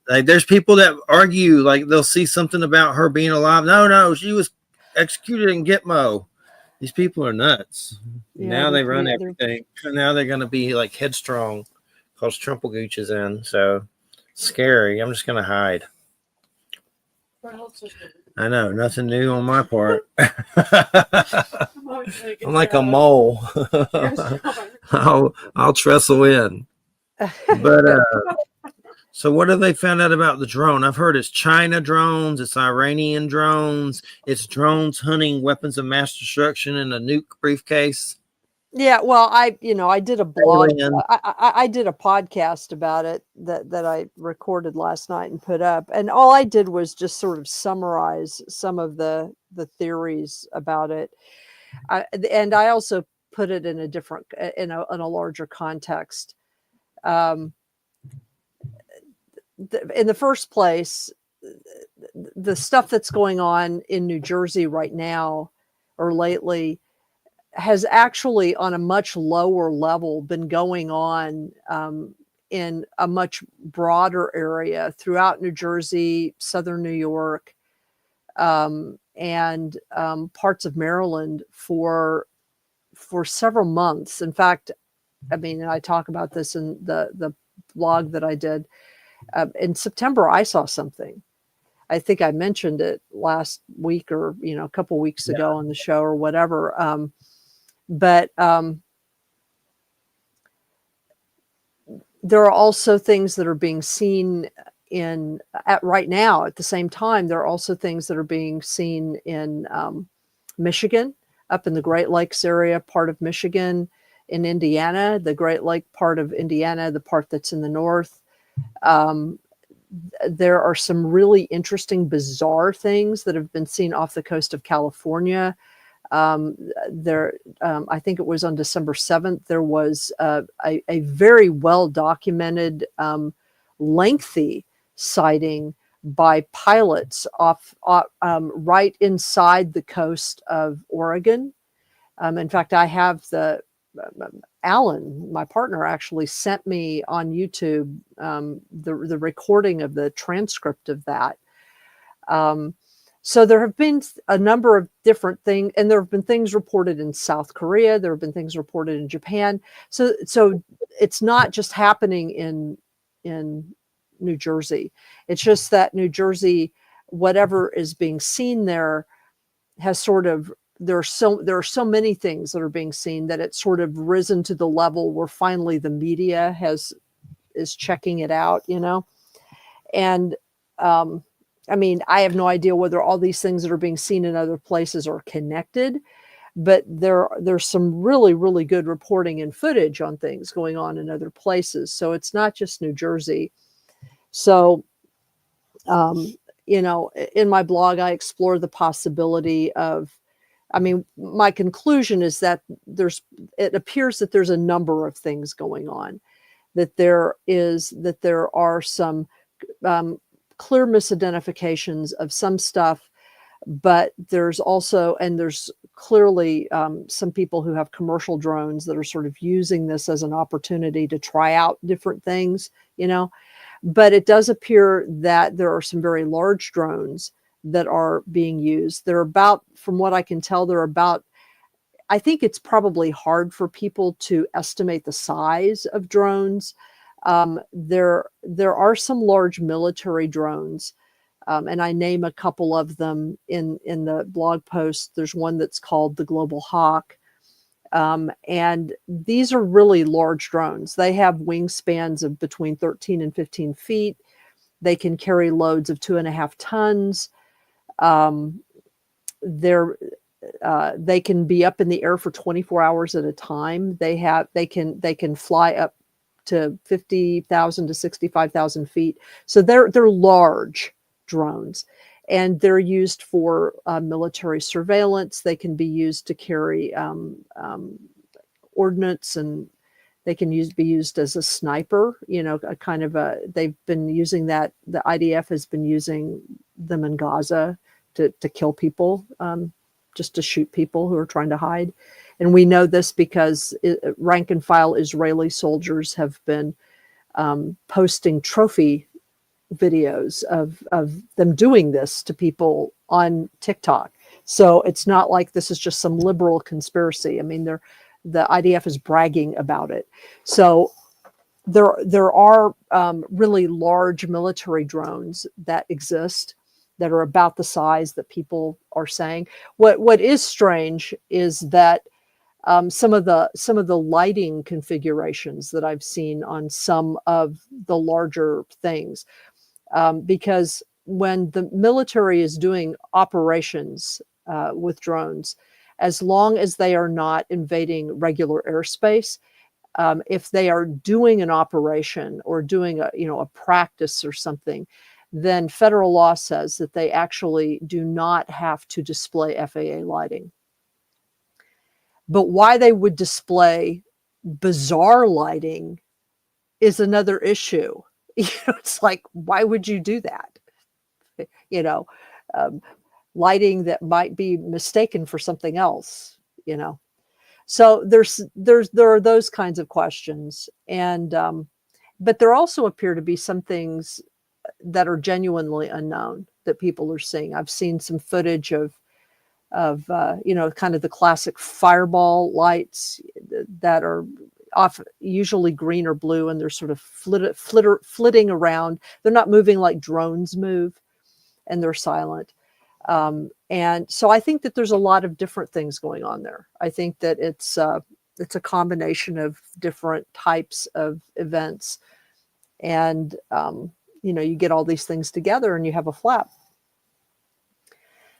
Like, there's people that argue, like they'll see something about her being alive. No, she was executed in Gitmo. These people are nuts. Yeah, now they run everything. Now they're going to be like headstrong because Trumplegooch is in. So scary. I'm just going to hide. I know. Nothing new on my part. I'm like a mole. I'll trestle in. But so what have they found out about the drone? I've heard it's China drones, it's Iranian drones, it's drones hunting weapons of mass destruction in a nuke briefcase. Yeah, well, I did a blog. I did a podcast about it that I recorded last night and put up, and all I did was just sort of summarize some of the theories about it, and I also put it in in a larger context. In the first place, the stuff that's going on in New Jersey right now or lately has actually on a much lower level been going on in a much broader area throughout New Jersey, Southern New York, and parts of Maryland for several months. In fact, I mean, I talk about this in the blog that I did. In September, I saw something. I think I mentioned it last week or, a couple weeks ago on the show or whatever. But there are also things that are being seen right now at the same time. There are also things that are being seen in Michigan, up in the Great Lakes area, part of Michigan, in Indiana, the Great Lake part of Indiana, the part that's in the north. There are some really interesting, bizarre things that have been seen off the coast of California. I think it was on December 7th, there was a very well documented, lengthy sighting by pilots right inside the coast of Oregon. In fact, I have Alan, my partner, actually sent me on YouTube the recording of the transcript of that. So there have been a number of different things, and there have been things reported in South Korea. There have been things reported in Japan. So it's not just happening in New Jersey. It's just that New Jersey, whatever is being seen there, has sort of there are so many things that are being seen that it's sort of risen to the level where finally the media is checking it out, and I mean, I have no idea whether all these things that are being seen in other places are connected, but there's some really, really good reporting and footage on things going on in other places. So it's not just New Jersey. So, in my blog, I explore the possibility of, my conclusion is that it appears that there's a number of things going on, that there are some clear misidentifications of some stuff But there's also, and there's clearly some people who have commercial drones that are sort of using this as an opportunity to try out different things, but it does appear that there are some very large drones that are being used. They're about, from what I can tell, I think it's probably hard for people to estimate the size of drones. There are some large military drones, and I name a couple of them in the blog post. There's one that's called the Global Hawk, and these are really large drones. They have wingspans of between 13 and 15 feet. They can carry loads of 2.5 tons. They can be up in the air for 24 hours at a time. They can fly up to 50,000 to 65,000 feet. So they're large drones, and they're used for military surveillance. They can be used to carry ordnance, and they can be used as a sniper. They've been using that. The IDF has been using them in Gaza to kill people. Just to shoot people who are trying to hide. And we know this because rank and file Israeli soldiers have been posting trophy videos of them doing this to people on TikTok. So it's not like this is just some liberal conspiracy. I mean, the IDF is bragging about it. So there are really large military drones that exist that are about the size that people are saying. What is strange is that some of the lighting configurations that I've seen on some of the larger things, because when the military is doing operations with drones, as long as they are not invading regular airspace, if they are doing an operation or doing a practice or something, then federal law says that they actually do not have to display FAA lighting. But why they would display bizarre lighting is another issue. It's like, why would you do that? Lighting that might be mistaken for something else. So there are those kinds of questions, and but there also appear to be some things that are genuinely unknown that people are seeing. I've seen some footage of kind of the classic fireball lights that are usually green or blue, and they're sort of flitting around. They're not moving like drones move, and they're silent. And so I think that there's a lot of different things going on there. I think that it's a combination of different types of events, and you get all these things together and you have a flap.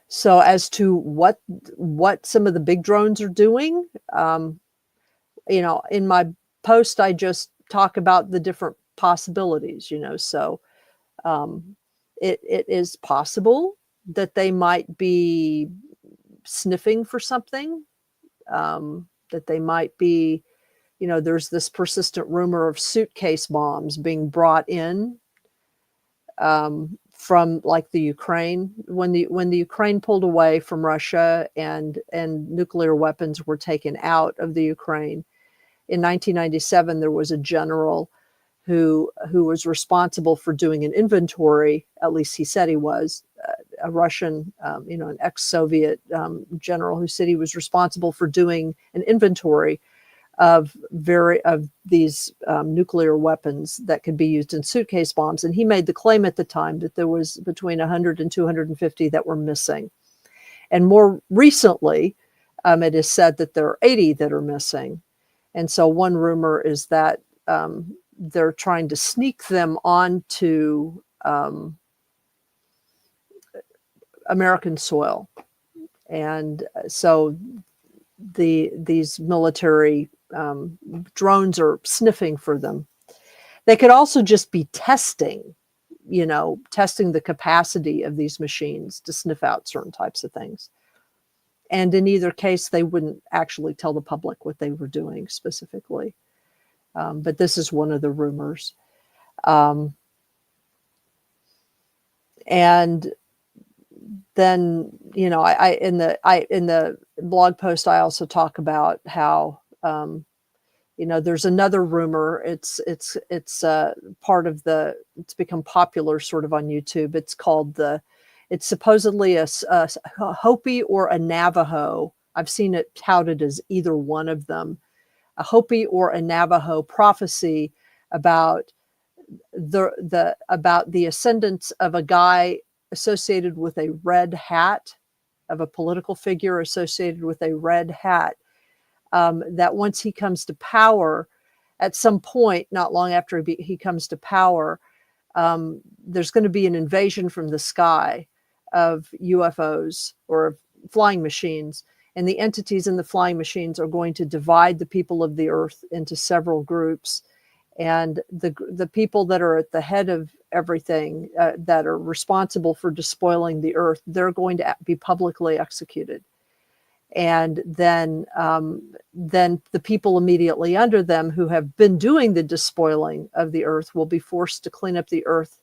So as to what some of the big drones are doing, in my post, I just talk about the different possibilities, so it is possible that they might be sniffing for something, that they might be, there's this persistent rumor of suitcase bombs being brought in from like the Ukraine, when the Ukraine pulled away from Russia and nuclear weapons were taken out of the Ukraine. In 1997, there was a general who was responsible for doing an inventory, at least he said he was, a Russian, an ex-Soviet general who said he was responsible for doing an inventory of these nuclear weapons that could be used in suitcase bombs. And he made the claim at the time that there was between 100 and 250 that were missing. And more recently, it is said that there are 80 that are missing. And so one rumor is that they're trying to sneak them onto American soil. And so these military drones are sniffing for them. They could also just be testing the capacity of these machines to sniff out certain types of things. And in either case, they wouldn't actually tell the public what they were doing specifically. But this is one of the rumors. And then, you know, I in the blog post, I also talk about how, you know, there's another rumor. It's part of it's become popular sort of on YouTube. It's called it's supposedly a Hopi or a Navajo. I've seen it touted as either one of them, a Hopi or a Navajo prophecy about the ascendance of a guy associated with a red hat, of a political figure associated with a red hat, that once he comes to power, at some point, not long after he comes to power, there's going to be an invasion from the sky of UFOs or flying machines. And the entities in the flying machines are going to divide the people of the earth into several groups. And the people that are at the head of everything, that are responsible for despoiling the earth, they're going to be publicly executed. And then the people immediately under them who have been doing the despoiling of the earth will be forced to clean up the earth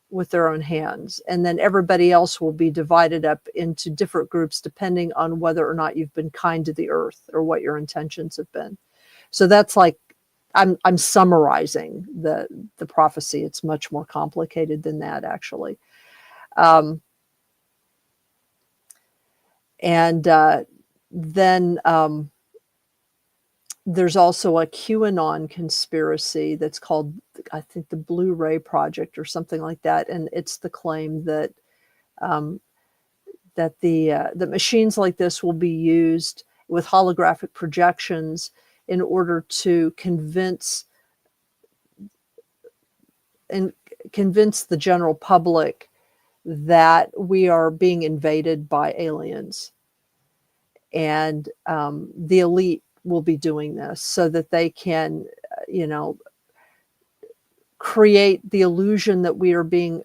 with their own hands. And then everybody else will be divided up into different groups depending on whether or not you've been kind to the earth or what your intentions have been. So that's like, I'm summarizing the prophecy. It's much more complicated than that, actually. And then there's also a QAnon conspiracy that's called, I think, the Blue Ray Project or something like that. And it's the claim that the machines like this will be used with holographic projections in order to convince the general public that we are being invaded by aliens. And the elite will be doing this so that they can, you know, create the illusion that we are being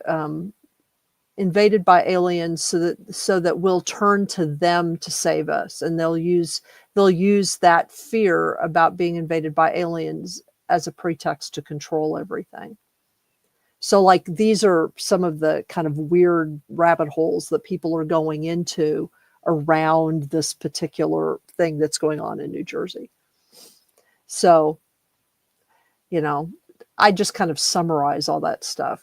invaded by aliens so that we'll turn to them to save us. And they'll use that fear about being invaded by aliens as a pretext to control everything. So like, these are some of the kind of weird rabbit holes that people are going into around this particular thing that's going on in New Jersey. So, you know, I just kind of summarize all that stuff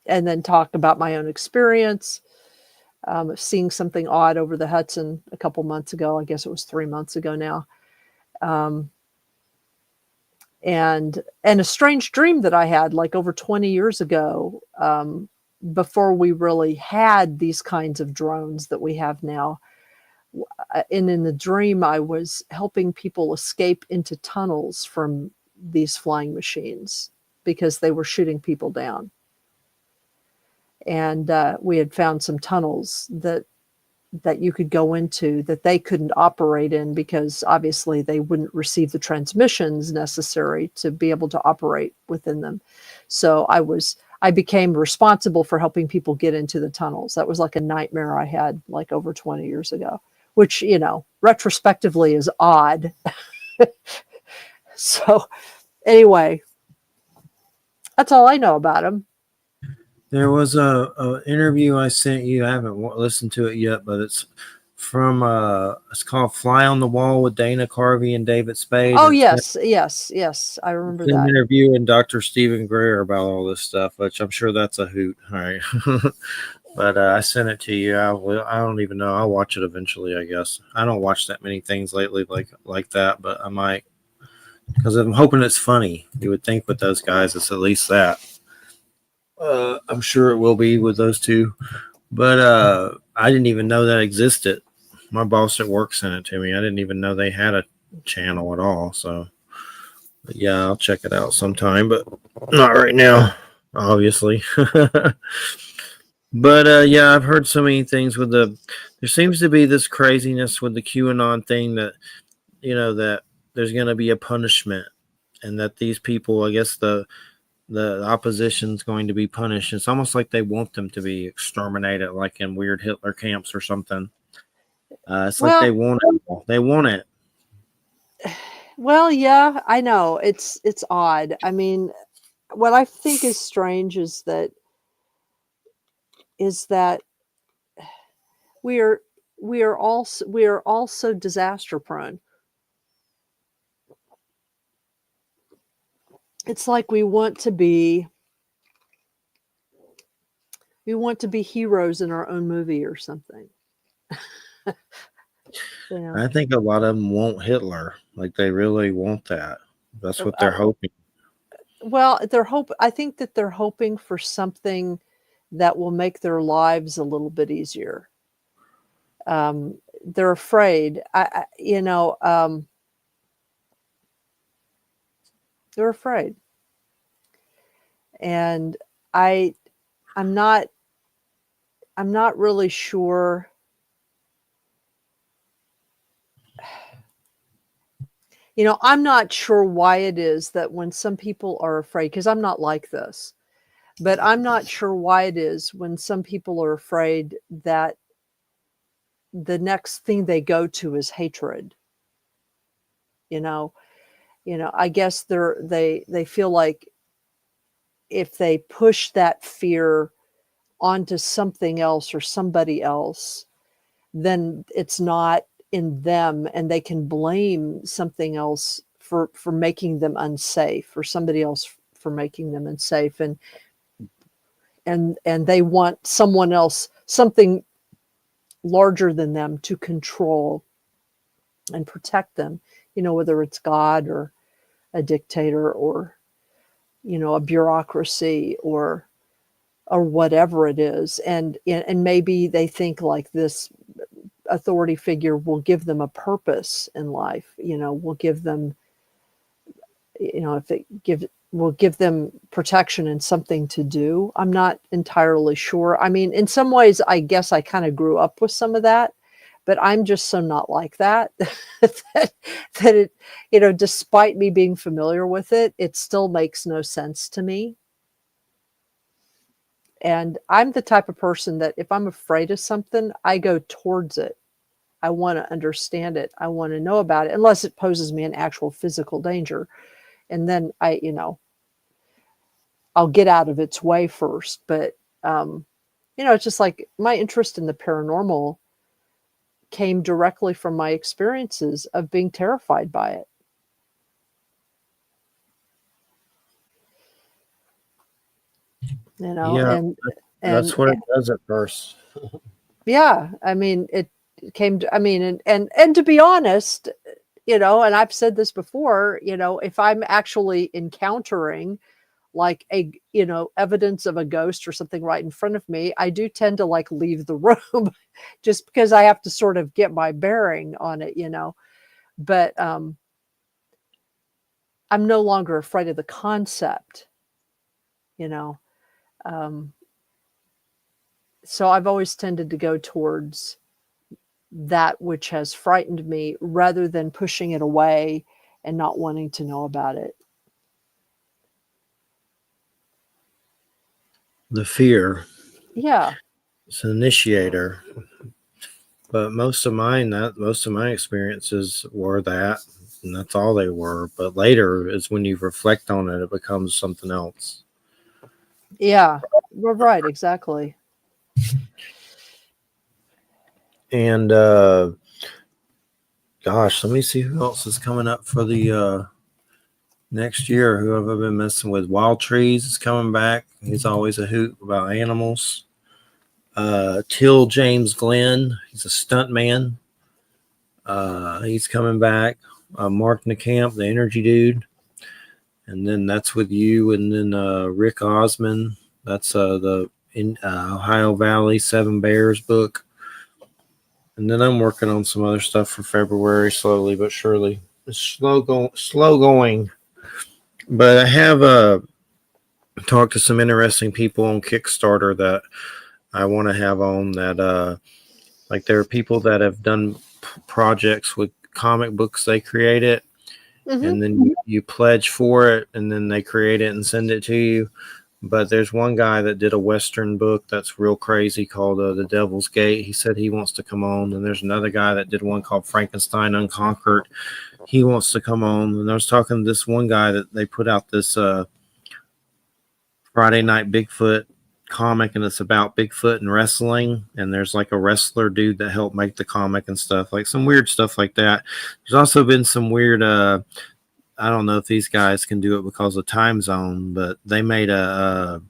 and then talk about my own experience, seeing something odd over the Hudson a couple months ago. I guess it was 3 months ago now. And a strange dream that I had like over 20 years ago, before we really had these kinds of drones that we have now. And in the dream, I was helping people escape into tunnels from these flying machines because they were shooting people down. And we had found some tunnels that you could go into that they couldn't operate in because obviously they wouldn't receive the transmissions necessary to be able to operate within them. So I became responsible for helping people get into the tunnels. That was like a nightmare I had like over 20 years ago, which, you know, retrospectively is odd. So anyway, that's all I know about him. There was a interview I sent you. I haven't listened to it yet, but it's from it's called "Fly on the Wall" with Dana Carvey and David Spade. Oh yes, I remember that. An interview and Dr. Stephen Greer about all this stuff, which I'm sure that's a hoot. All right, but I sent it to you. I don't even know. I'll watch it eventually, I guess. I don't watch that many things lately like that, but I might, because I'm hoping it's funny. You would think with those guys, it's at least that. I'm sure it will be with those two, but I didn't even know that existed. My boss at work sent it to me. I didn't even know they had a channel at all. So, but yeah, I'll check it out sometime, but not right now, obviously. But yeah, I've heard so many things there seems to be this craziness with the QAnon thing that, you know, that there's going to be a punishment and that these people, I guess the opposition's going to be punished. It's almost like they want them to be exterminated, like in weird Hitler camps or something. It's like they want it. They want it. Well, yeah, I know. It's odd. I mean, what I think is strange is that is that we are all so disaster prone. It's like we want to be heroes in our own movie or something. You know? I think a lot of them want Hitler. Like they really want that. That's what they're hoping. Well, I think that they're hoping for something that will make their lives a little bit easier. They're afraid. They're afraid, and I'm not really sure. I'm not sure why it is that when some people are afraid, because I'm not like this, but I'm not sure why it is when some people are afraid that the next thing they go to is hatred. I guess they feel like if they push that fear onto something else or somebody else, then it's not in them, and they can blame something else for making them unsafe, or somebody else for making them unsafe, and they want someone else, something larger than them, to control and protect them, whether it's God or a dictator or a bureaucracy or whatever it is, and maybe they think like this authority figure will give them a purpose in life, will give them, will give them protection and something to do. I'm not entirely sure. I mean, in some ways, I guess I kind of grew up with some of that, but I'm just so not like that, that it, despite me being familiar with it, it still makes no sense to me. And I'm the type of person that if I'm afraid of something, I go towards it. I want to understand it. I want to know about it, unless it poses me an actual physical danger. And then I'll get out of its way first. But, it's just like my interest in the paranormal came directly from my experiences of being terrified by it. Yeah, and that's what it does at first. Yeah, I mean, it came to, and to be honest, and I've said this before, if I'm actually encountering like evidence of a ghost or something right in front of me, I do tend to like leave the room just because I have to sort of get my bearing on it, but I'm no longer afraid of the concept, so I've always tended to go towards that which has frightened me rather than pushing it away and not wanting to know about it. The fear. Yeah. It's an initiator. But most of my experiences were that, and that's all they were. But later is when you reflect on it, it becomes something else. Yeah, we're right. Exactly. And gosh, let me see who else is coming up for the next year. Who have I been messing with? Wild Trees is coming back. He's always a hoot about animals. Till James Glenn, he's a stunt man. He's coming back. Mark Nakamp, the energy dude. And then that's with you. And then Rick Osman, that's the Ohio Valley 7 Bears book. And then I'm working on some other stuff for February, slowly but surely. It's slow going. But I have talked to some interesting people on Kickstarter that I want to have on that, like there are people that have done projects with comic books they created, and then you pledge for it, and then they create it and send it to you. But there's one guy that did a Western book that's real crazy called The Devil's Gate. He said he wants to come on. And there's another guy that did one called Frankenstein Unconquered. He wants to come on. And I was talking to this one guy that they put out this Friday Night Bigfoot comic, and it's about Bigfoot and wrestling. And there's like a wrestler dude that helped make the comic and stuff, like some weird stuff like that. There's also been some weird. I don't know if these guys can do it because of time zone, but they made a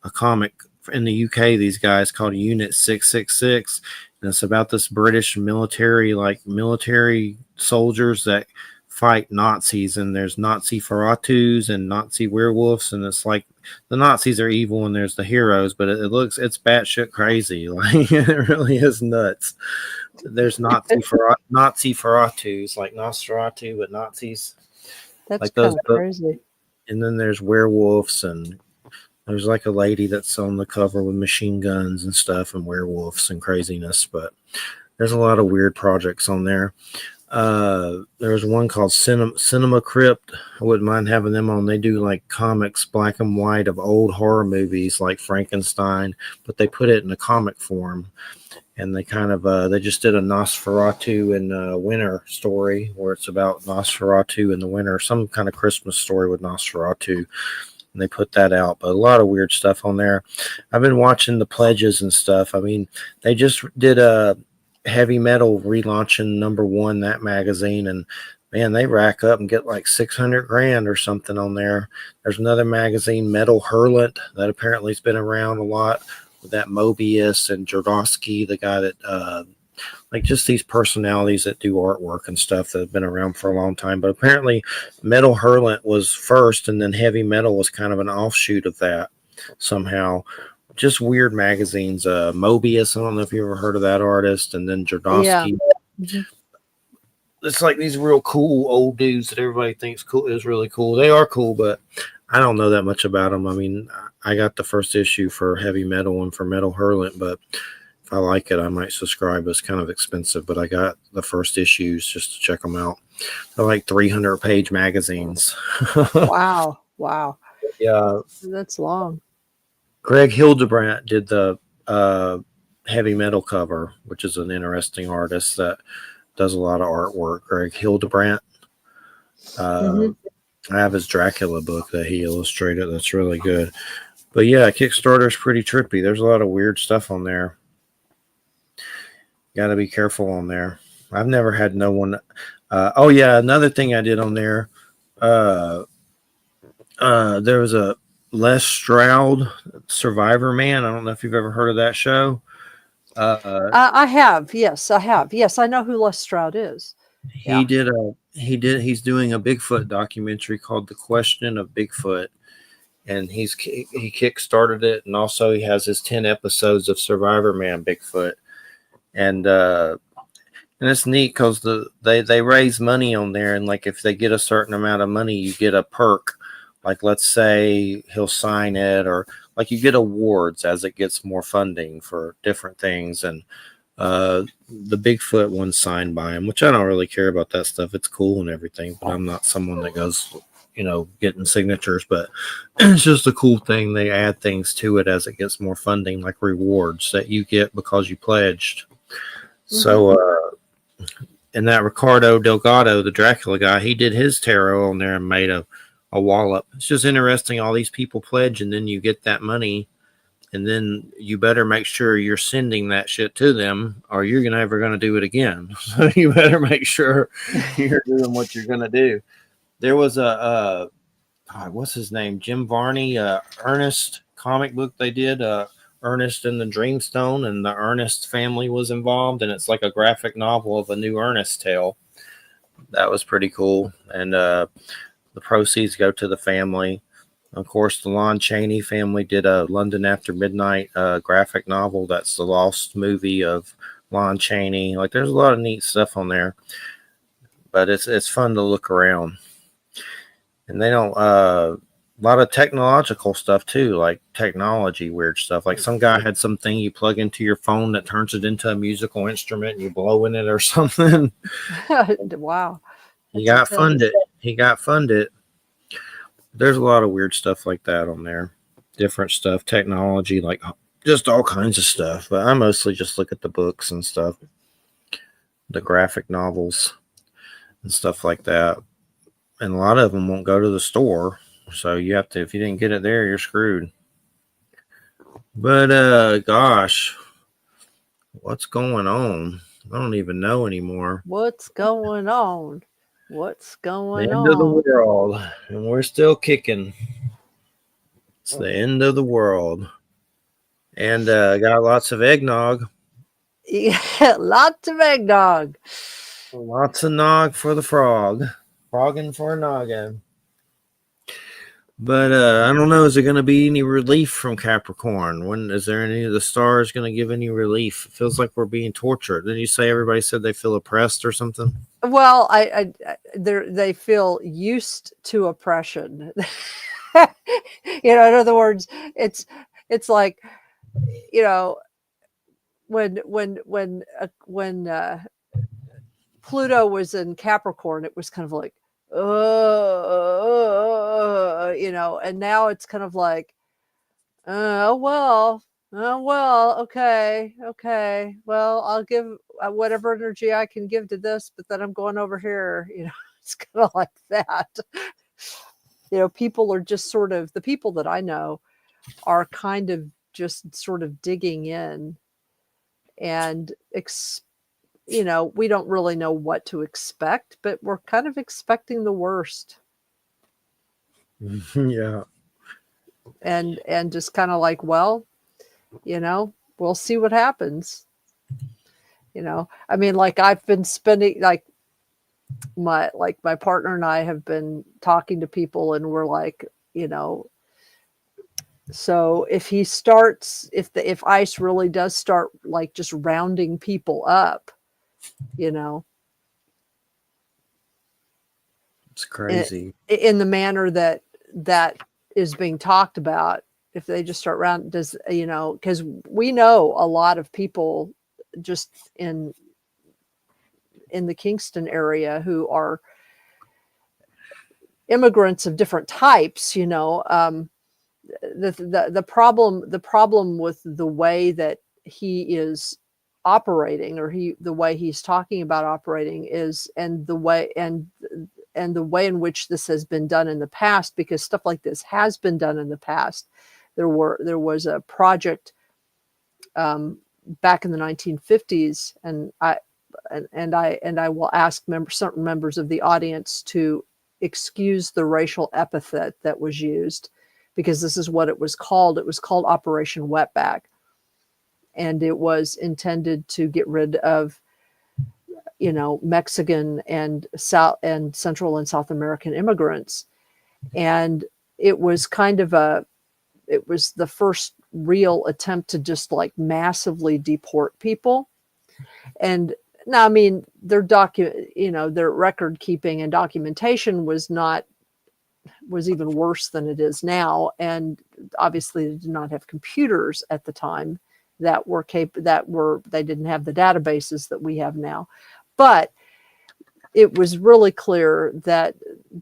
comic in the UK. These guys called Unit 666, and it's about this British military, like military soldiers that fight Nazis, and there's Nazi Feratus and Nazi werewolves, and it's like the Nazis are evil and there's the heroes, but it's batshit crazy. Like it really is nuts. There's Nazi Feratus, like Nosferatu, but Nazis. That's Like kind those, of crazy. and then there's werewolves, and there's like a lady that's on the cover with machine guns and stuff, and werewolves and craziness. But there's a lot of weird projects on there. There's one called Cinema Crypt. I wouldn't mind having them on. They do like comics, black and white, of old horror movies like Frankenstein, but they put it in a comic form. And they kind of they just did a Nosferatu in winter story where it's about Nosferatu in the winter, some kind of Christmas story with Nosferatu. And they put that out, but a lot of weird stuff on there. I've been watching the pledges and stuff. I mean, they just did a heavy metal relaunching #1, that magazine, and man, they rack up and get like 600 grand or something on there. There's another magazine, Metal Hurlant, that apparently has been around a lot, with that Mobius and Jodorowsky, the guy that like just these personalities that do artwork and stuff that have been around for a long time. But apparently Metal Hurlant was first, and then Heavy Metal was kind of an offshoot of that somehow. Just weird magazines. Mobius, I don't know if you ever heard of that artist, and then Jodorowsky. Yeah. Mm-hmm. It's like these real cool old dudes that everybody thinks cool is really cool. They are cool, but I don't know that much about them. I mean, I got the first issue for Heavy Metal and for Metal Hurlant, but if I like it, I might subscribe. It's kind of expensive, but I got the first issues just to check them out. They're like 300-page magazines. Wow. Wow. Yeah. That's long. Greg Hildebrandt did the Heavy Metal cover, which is an interesting artist that does a lot of artwork. Greg Hildebrandt. I have his Dracula book that he illustrated. That's really good. But yeah, Kickstarter is pretty trippy. There's a lot of weird stuff on there. Got to be careful on there. I've never had no one. Oh yeah, another thing I did on there. There was a Les Stroud, Survivor Man. I don't know if you've ever heard of that show. I have. Yes, I have. Yes, I know who Les Stroud is. He's doing a Bigfoot documentary called The Question of Bigfoot, and he kickstarted it, and also he has his 10 episodes of Survivor Man Bigfoot, and it's neat because they raise money on there, and like if they get a certain amount of money, you get a perk. Like let's say he'll sign it, or like you get awards as it gets more funding for different things, and the Bigfoot one signed by him, which I don't really care about that stuff. It's cool and everything, but I'm not someone that goes, getting signatures, but it's just a cool thing. They add things to it as it gets more funding, like rewards that you get because you pledged. Mm-hmm. So, and that Ricardo Delgado, the Dracula guy, he did his tarot on there and made a wallop. It's just interesting. All these people pledge, and then you get that money. And then you better make sure you're sending that shit to them, or you're never going to do it again. So you better make sure you're doing what you're going to do. There was what's his name? Jim Varney, Ernest comic book they did, Ernest and the Dreamstone, and the Ernest family was involved. And it's like a graphic novel of a new Ernest tale. That was pretty cool. And the proceeds go to the family. Of course, the Lon Chaney family did a London After Midnight graphic novel. That's the lost movie of Lon Chaney. Like, there's a lot of neat stuff on there, but it's fun to look around. And they don't a lot of technological stuff too, like technology weird stuff. Like some guy had something you plug into your phone that turns it into a musical instrument, and you blow in it or something. Wow. He got funded. There's a lot of weird stuff like that on there. Different stuff, technology, like just all kinds of stuff. But I mostly just look at the books and stuff, the graphic novels and stuff like that. And a lot of them won't go to the store. So you have to, if you didn't get it there, you're screwed. But gosh, what's going on? I don't even know anymore. What's going on? What's The going end of the on? world, and we're still kicking. It's the end of the world, and got lots of eggnog. Yeah, lots of eggnog. Lots of nog for the frog. Frogging for a noggin. But I don't know. Is there going to be any relief from Capricorn? When is there any of the stars going to give any relief? It feels like we're being tortured. Didn't you say everybody said they feel oppressed or something? Well, they feel used to oppression. In other words, it's like, when Pluto was in Capricorn, it was kind of like, and now it's kind of like, oh well, okay, well, I'll give whatever energy I can give to this, but then I'm going over here. It's kind of like that. People are just sort of, the people that I know are kind of just sort of digging in, and we don't really know what to expect, but we're kind of expecting the worst. Yeah. And just kind of like, well, we'll see what happens. I mean, like, I've been spending, like, my partner and I have been talking to people, and we're like, so if he starts, if ICE really does start, like, just rounding people up, It's crazy. in the manner that is being talked about, if they just start round, because we know a lot of people just in the Kingston area who are immigrants of different types. The problem with the way that he is operating, or the way he's talking about operating, is, and the way in which this has been done in the past, because stuff like this has been done in the past. There was a project back in the 1950s, and I will ask certain members of the audience to excuse the racial epithet that was used, because this is what it was called. It was called Operation Wetback, and it was intended to get rid of Mexican and Central and South American immigrants. And it was it was the first real attempt to just, like, massively deport people. And now, I mean, their record keeping and documentation was even worse than it is now. And obviously they did not have computers at the time they didn't have the databases that we have now. But it was really clear that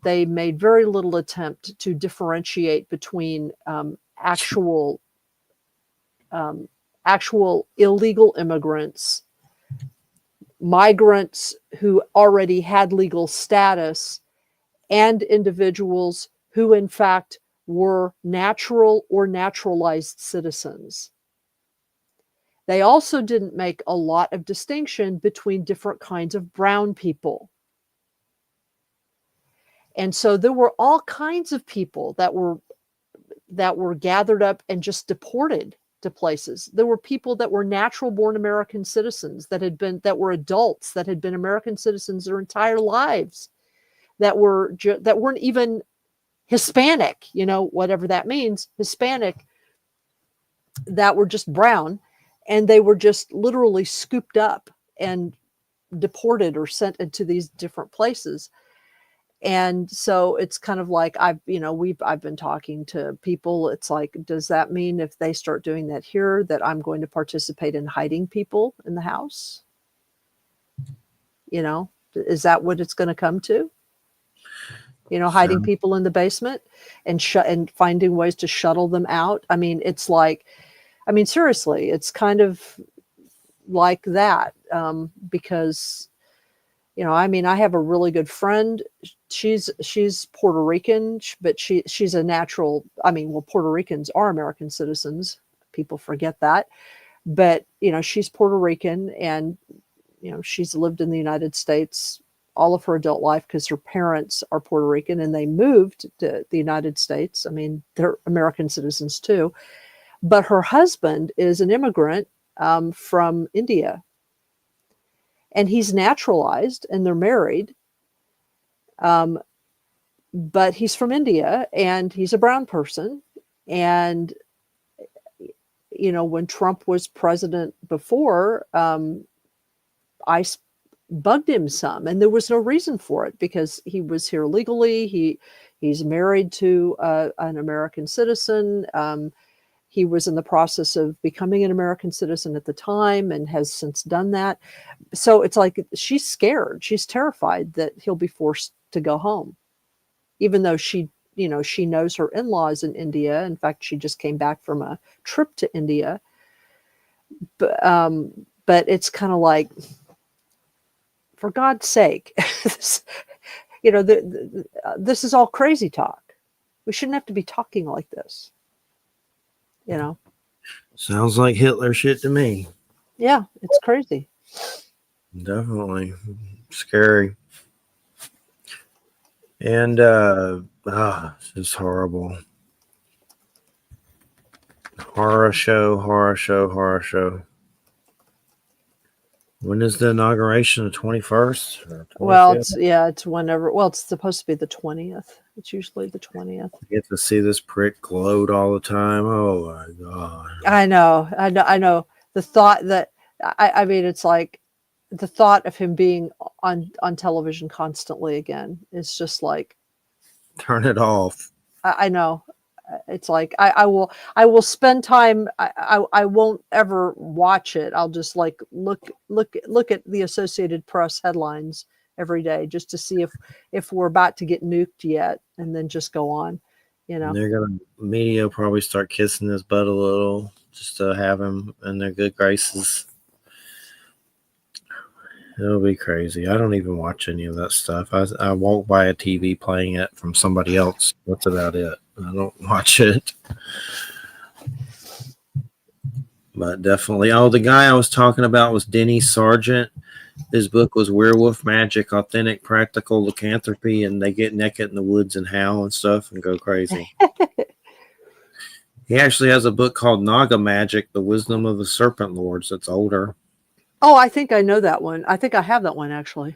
they made very little attempt to differentiate between actual illegal immigrants, migrants who already had legal status, and individuals who in fact were natural or naturalized citizens. They also didn't make a lot of distinction between different kinds of brown people. And so there were all kinds of people that were gathered up and just deported to places. There were people that were natural born American citizens that were adults, that had been American citizens their entire lives, that weren't even Hispanic, whatever that means, Hispanic, that were just brown, and they were just literally scooped up and deported or sent into these different places. And so it's kind of like, I've been talking to people. It's like, does that mean if they start doing that here, that I'm going to participate in hiding people in the house? Is that what it's going to come to? Hiding people in the basement and finding ways to shuttle them out. I mean, it's like, seriously, it's kind of like that, because, I have a really good friend. She's Puerto Rican, but she's a natural. Puerto Ricans are American citizens, People forget that. But, she's Puerto Rican, and, she's lived in the United States all of her adult life because her parents are Puerto Rican and they moved to the United States. I mean, they're American citizens too. But her husband is an immigrant from India. And he's naturalized and they're married. But he's from India and he's a brown person. And, when Trump was president before, I bugged him some, and there was no reason for it because he was here legally. He's married to an American citizen. He was in the process of becoming an American citizen at the time and has since done that. So it's like she's scared. She's terrified that he'll be forced to go home, even though she knows her in-laws in India. In fact, she just came back from a trip to India. But it's kind of like, for God's sake, this is all crazy talk. We shouldn't have to be talking like this. Sounds like Hitler shit to me. Yeah, it's crazy. Definitely scary. And it's just horrible. Horror show. When is the inauguration? The 21st? Well, it's whenever. Well, it's supposed to be the 20th. It's usually the 20th. You get to see this prick gloat all the time. Oh my God. I know. The thought that, I mean, it's like the thought of him being on television constantly again is just like, turn it off. I know. It's like I will spend time. I won't ever watch it. I'll just like look at the Associated Press headlines every day just to see if we're about to get nuked yet, and then just go on. And they're gonna media will probably start kissing his butt a little just to have him in their good graces. It'll be crazy. I don't even watch any of that stuff. I walk by a TV playing it from somebody else. That's about it. I don't watch it. But definitely. Oh, the guy I was talking about was Denny Sargent. His book was Werewolf Magic, Authentic Practical Lycanthropy, and they get naked in the woods and howl and stuff and go crazy. He actually has a book called Naga Magic, The Wisdom of the Serpent Lords. That's older. Oh, I think I know that one. I think I have that one, actually.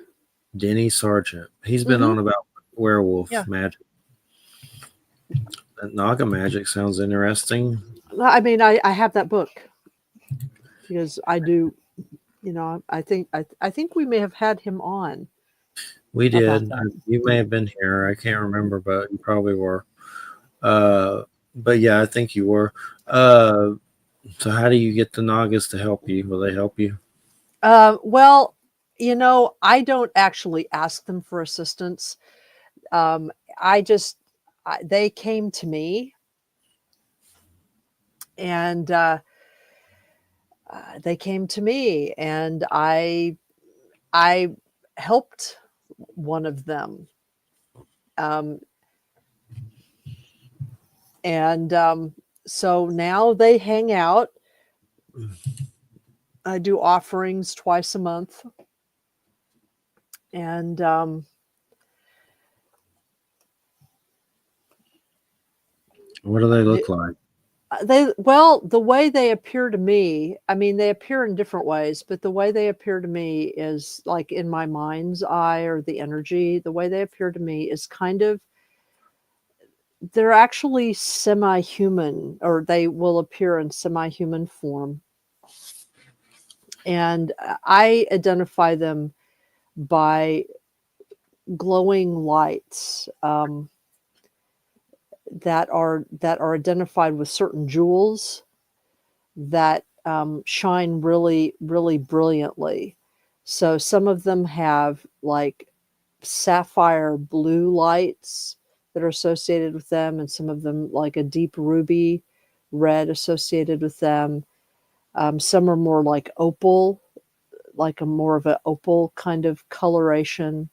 Denny Sargent. He's been on about werewolf magic. That Naga Magic sounds interesting. I mean, I have that book because I do, I think we may have had him on. We did. You may have been here. I can't remember, but you probably were. But yeah, I think you were. So how do you get the Nagas to help you? Will they help you? Well, I don't actually ask them for assistance. They came to me, and I helped one of them. So now they hang out. I do offerings twice a month. And what do they look like? The way they appear to me, I mean, they appear in different ways, but the way they appear to me is like in my mind's eye, or the energy, the way they appear to me is kind of, they're actually semi-human, or they will appear in semi-human form. And I identify them by glowing lights that are identified with certain jewels that shine really, really brilliantly. So some of them have like sapphire blue lights that are associated with them, and some of them like a deep ruby red associated with them. Some are more like opal, like a more of an opal kind of coloration.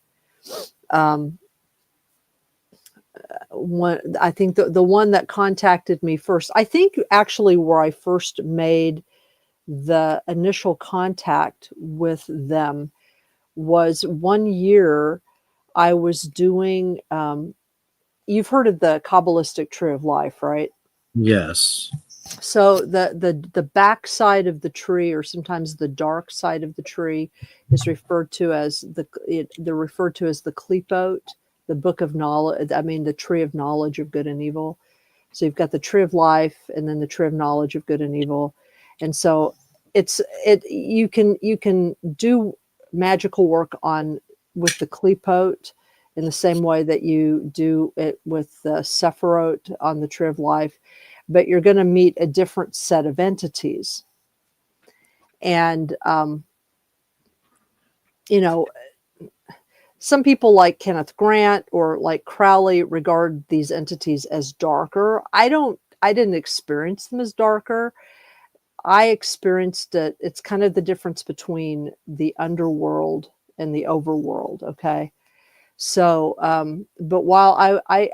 I think the one that contacted me first, I think actually where I first made the initial contact with them was one year I was doing, you've heard of the Kabbalistic Tree of Life, right? Yes. So the back side of the tree, or sometimes the dark side of the tree, is referred to as they're referred to as the Klipot, the book of knowledge. I mean, the tree of knowledge of good and evil. So you've got the tree of life, and then the tree of knowledge of good and evil. And so you can do magical work with the Klipot in the same way that you do it with the Sephiroth on the tree of life, but you're going to meet a different set of entities. And, some people like Kenneth Grant or like Crowley regard these entities as darker. I didn't experience them as darker. I experienced it. It's kind of the difference between the underworld and the overworld. Okay. So, but while I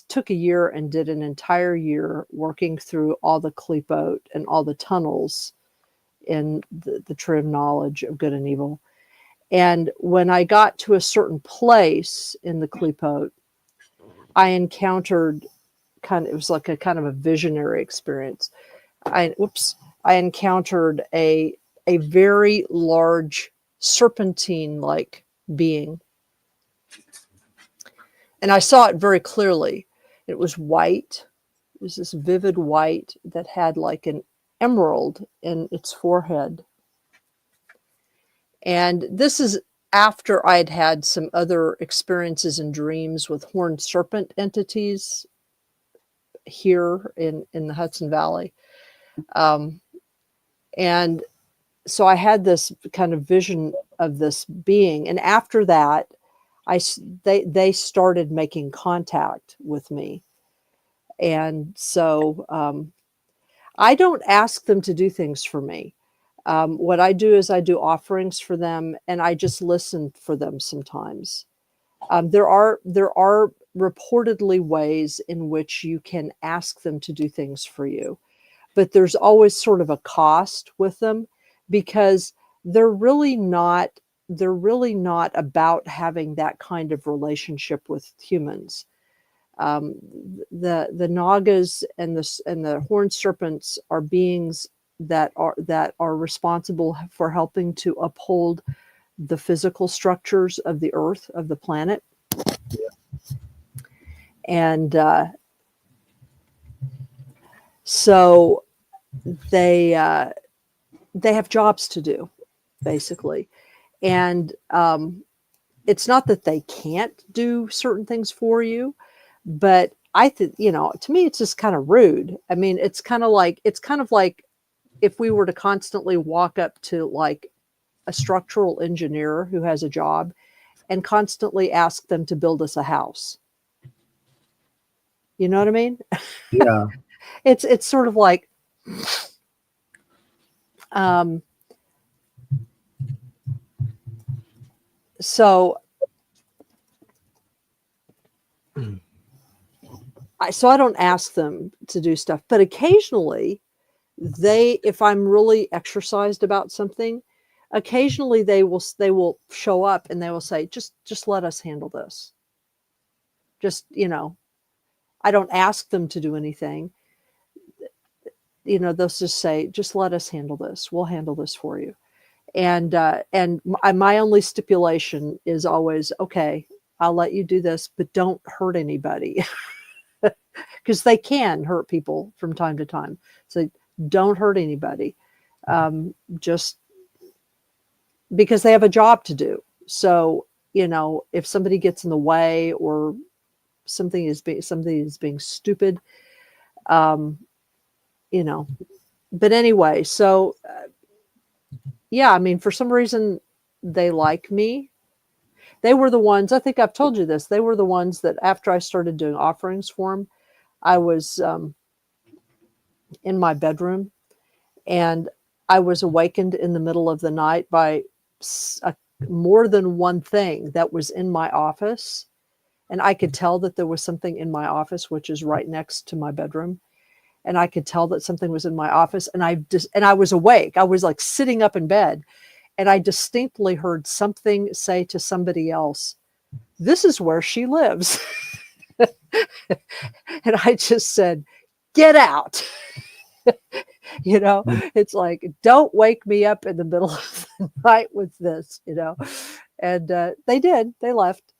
took a year and did an entire year working through all the Klipot and all the tunnels in the tree of knowledge of good and evil. And when I got to a certain place in the Klipot, I encountered it was like a kind of a visionary experience. I encountered a very large serpentine-like being. And I saw it very clearly. It was white. It was this vivid white that had like an emerald in its forehead. And this is after I'd had some other experiences and dreams with horned serpent entities here in the Hudson Valley. And so I had this kind of vision of this being. And after that, they started making contact with me. And so I don't ask them to do things for me. What I do is I do offerings for them, and I just listen for them sometimes. There are reportedly ways in which you can ask them to do things for you, but there's always sort of a cost with them, because they're really not about having that kind of relationship with humans. The Nagas and the horned serpents are beings that are responsible for helping to uphold the physical structures of the earth, of the planet. And so they have jobs to do, basically. And it's not that they can't do certain things for you, but I think, to me, it's just kind of rude. I mean, it's kind of like if we were to constantly walk up to like a structural engineer who has a job and constantly ask them to build us a house. You know what I mean? Yeah. It's sort of like, so I don't ask them to do stuff, but occasionally if I'm really exercised about something, occasionally they will show up and they will say, just let us handle this. Just, I don't ask them to do anything. They'll just say, just let us handle this. We'll handle this for you. And my only stipulation is always, okay, I'll let you do this, but don't hurt anybody. Because they can hurt people from time to time. So don't hurt anybody. Just because they have a job to do. So, if somebody gets in the way or something is being stupid, but anyway, so yeah, I mean, for some reason they like me. They were the ones, I think I've told you this, they were the ones that after I started doing offerings for them, I was in my bedroom and I was awakened in the middle of the night by more than one thing that was in my office. and I could tell that there was something in my office, which is right next to my bedroom. And I could tell that something was in my office, and I was awake. I was like sitting up in bed, and I distinctly heard something say to somebody else, "This is where she lives." And I just said, "Get out." It's like, don't wake me up in the middle of the night with this, and they did. They left.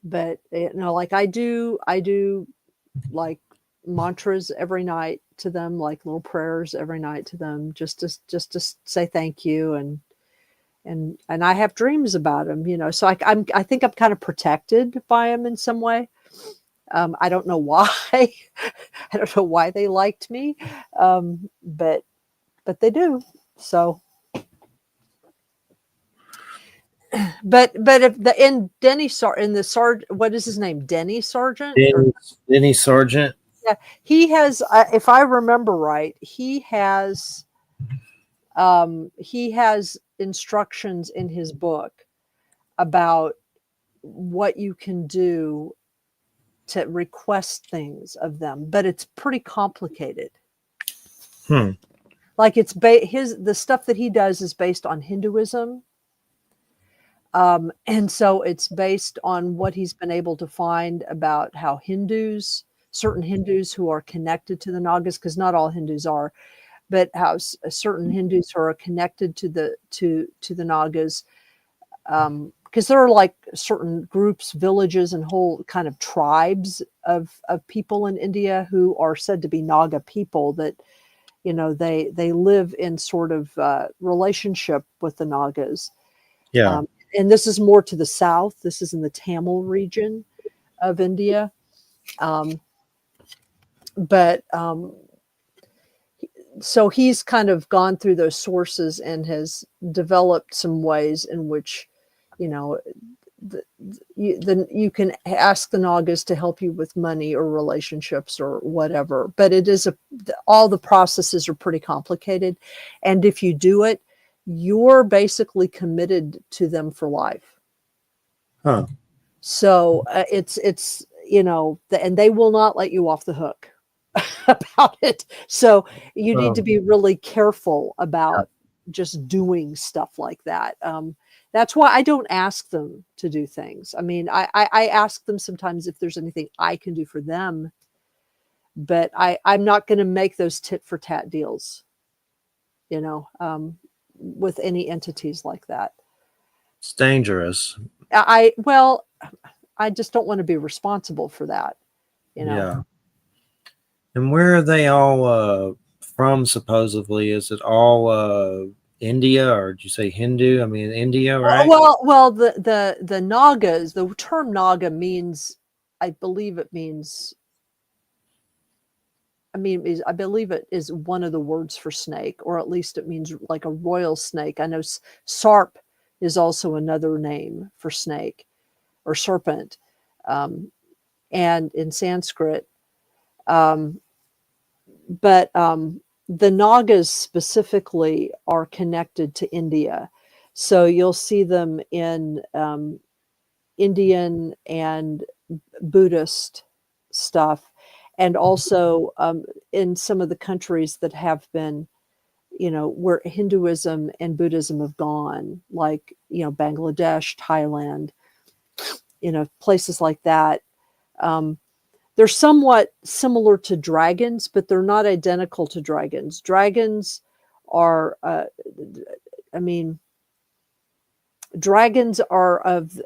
But like I do like mantras every night to them, like little prayers every night to them, just to say thank you, and I have dreams about them, so I think I'm kind of protected by them in some way. I don't know why. I don't know why they liked me, but they do. So, but if what is his name? Denny Sargent? Denny Sargent. Yeah, he has. If I remember right, he has instructions in his book about what you can do to request things of them, but it's pretty complicated. Like the stuff that he does is based on Hinduism. And so it's based on what he's been able to find about how certain Hindus who are connected to the Nagas, because not all Hindus are, but how certain Hindus who are connected to the Nagas, because there are like certain groups, villages, and whole kind of tribes of people in India who are said to be Naga people that, they live in sort of relationship with the Nagas. Yeah. And this is more to the south. This is in the Tamil region of India. So he's kind of gone through those sources and has developed some ways in which, you can ask the Nagas to help you with money or relationships or whatever. But all the processes are pretty complicated. And if you do it, you're basically committed to them for life. Huh. So it's and they will not let you off the hook about it. So you need to be really careful about just doing stuff like that. That's why I don't ask them to do things. I mean, I ask them sometimes if there's anything I can do for them, but I'm not going to make those tit for tat deals, with any entities like that. It's dangerous. I just don't want to be responsible for that, Yeah. And where are they all from, supposedly? Is it all India, or did you say Hindu? I mean, India, right? Well, the Nagas, the term Naga means, I believe it is one of the words for snake, or at least it means like a royal snake. I know Sarp is also another name for snake or serpent, and in Sanskrit. But the Nagas specifically are connected to India. So you'll see them in Indian and Buddhist stuff, and also in some of the countries that have been, where Hinduism and Buddhism have gone, like, Bangladesh, Thailand, places like that. They're somewhat similar to dragons, but they're not identical to dragons. Dragons are, dragons are of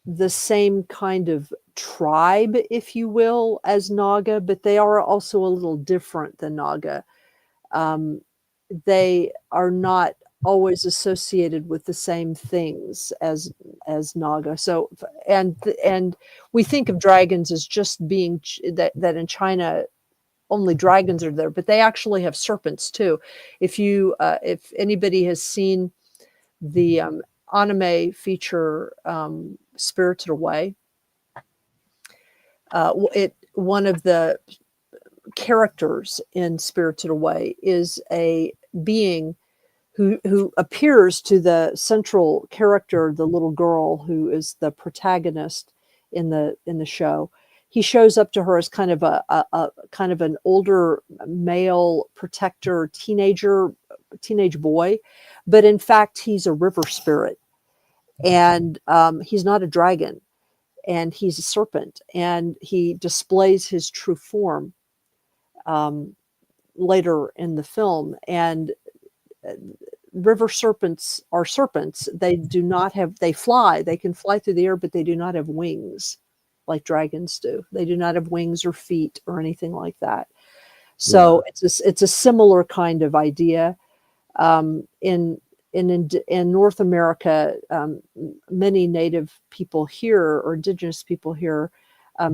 the same kind of tribe, if you will, as Naga, but they are also a little different than Naga. They are not always associated with the same things as Naga. So, and we think of dragons as just being that in China only dragons are there, but they actually have serpents too. If anybody has seen the anime feature Spirited Away, one of the characters in Spirited Away is a being who appears to the central character, the little girl who is the protagonist in the show. He shows up to her as kind of a kind of an older male protector, teenage boy, but in fact he's a river spirit, and he's not a dragon, and he's a serpent, and he displays his true form later in the film. And river serpents are serpents. They do not have, they can fly through the air, but they do not have wings like dragons do. They do not have wings or feet or anything like that. So it's a similar kind of idea. In North America, many native people here, or indigenous people here,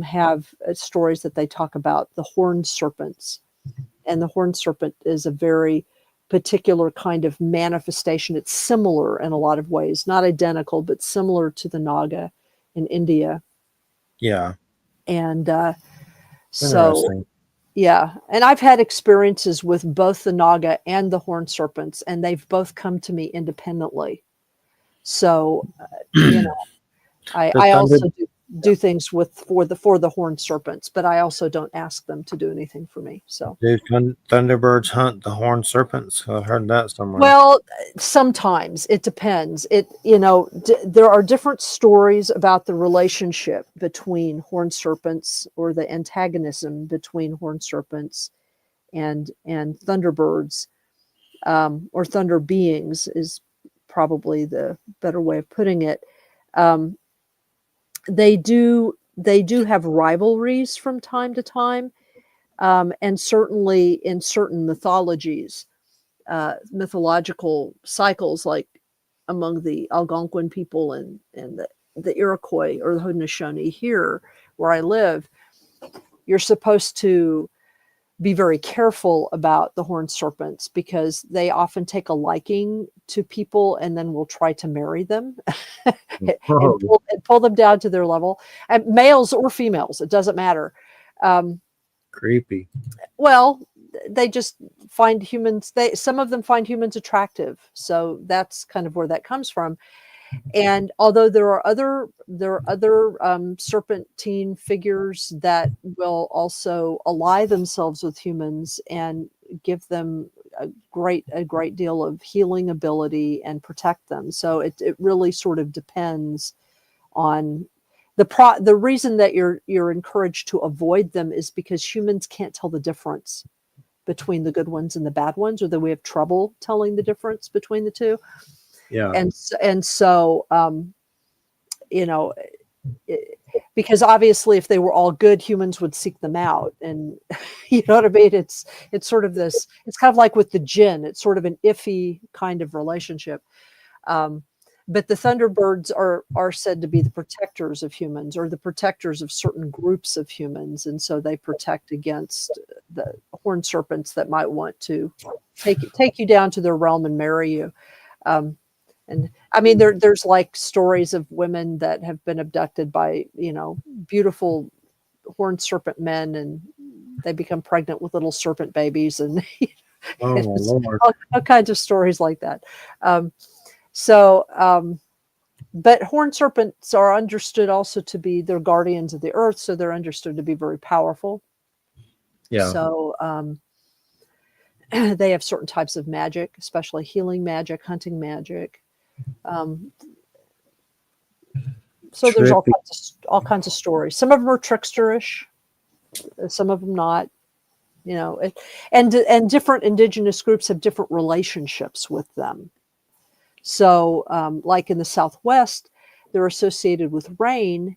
have stories that they talk about the horned serpents. And the horned serpent is a very particular kind of manifestation. It's similar in a lot of ways, not identical, but similar to the Naga in India. Yeah. And so, yeah. And I've had experiences with both the Naga and the horned serpents, and they've both come to me independently. So, I also do things for the horned serpents, but I also don't ask them to do anything for me. So, do Thunderbirds hunt the horned serpents? I heard that somewhere. Well, sometimes it depends. There are different stories about the relationship between horned serpents, or the antagonism between horned serpents and Thunderbirds, or thunder beings is probably the better way of putting it. They do have rivalries from time to time, and certainly in certain mythologies, mythological cycles, like among the Algonquin people and the Iroquois or the Haudenosaunee here where I live, you're supposed to be very careful about the horned serpents, because they often take a liking to people and then will try to marry them and pull them down to their level. And males or females, it doesn't matter. Creepy. Well, they just find humans, some of them find humans attractive. So that's kind of where that comes from. And although there are other serpentine figures that will also ally themselves with humans and give them a great deal of healing ability and protect them. So it really sort of depends on the reason that you're encouraged to avoid them is because humans can't tell the difference between the good ones and the bad ones, or that we have trouble telling the difference between the two. Yeah. And so, because obviously if they were all good, humans would seek them out. And you know what I mean? It's sort of this, it's kind of like with the jinn, it's sort of an iffy kind of relationship. But the Thunderbirds are said to be the protectors of humans, or the protectors of certain groups of humans. And so they protect against the horned serpents that might want to take you down to their realm and marry you. And I mean, there's like stories of women that have been abducted by, beautiful horned serpent men, and they become pregnant with little serpent babies, and Lord. all kinds of stories like that. But horned serpents are understood also to be, they're guardians of the earth, so they're understood to be very powerful. Yeah. So they have certain types of magic, especially healing magic, hunting magic. So there's all kinds of stories. Some of them are tricksterish, some of them not. And different indigenous groups have different relationships with them. So, like in the Southwest, they're associated with rain,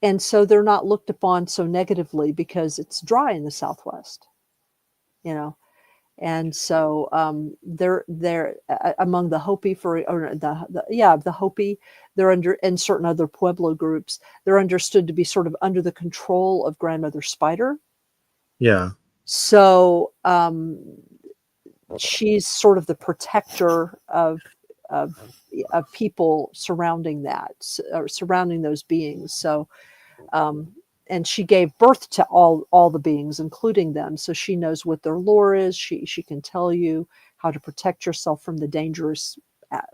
and so they're not looked upon so negatively because it's dry in the Southwest. And so they're among the Hopi the Hopi. They're under, and certain other Pueblo groups, they're understood to be sort of under the control of Grandmother Spider. Yeah. So she's sort of the protector of people surrounding surrounding those beings. So and she gave birth to all the beings, including them. So she knows what their lore is. She can tell you how to protect yourself from the dangerous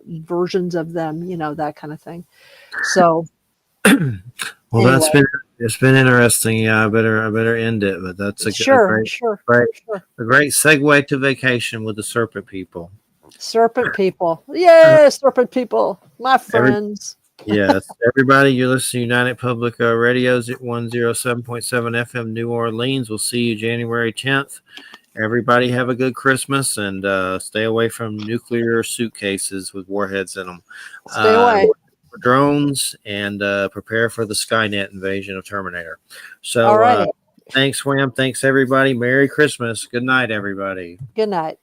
versions of them, you know, that kind of thing. So, Well, anyway. it's been interesting. Yeah, I better end it. But that's a great segue to vacation with the serpent people. Serpent people, yeah, serpent people, my friends. Yes, everybody, you're listening to United Public Radio's at 107.7 FM New Orleans. We'll see you January 10th. Everybody have a good Christmas and stay away from nuclear suitcases with warheads in them. Stay away. Drones and prepare for the Skynet invasion of Terminator. So thanks, Wham. Thanks, everybody. Merry Christmas. Good night, everybody. Good night.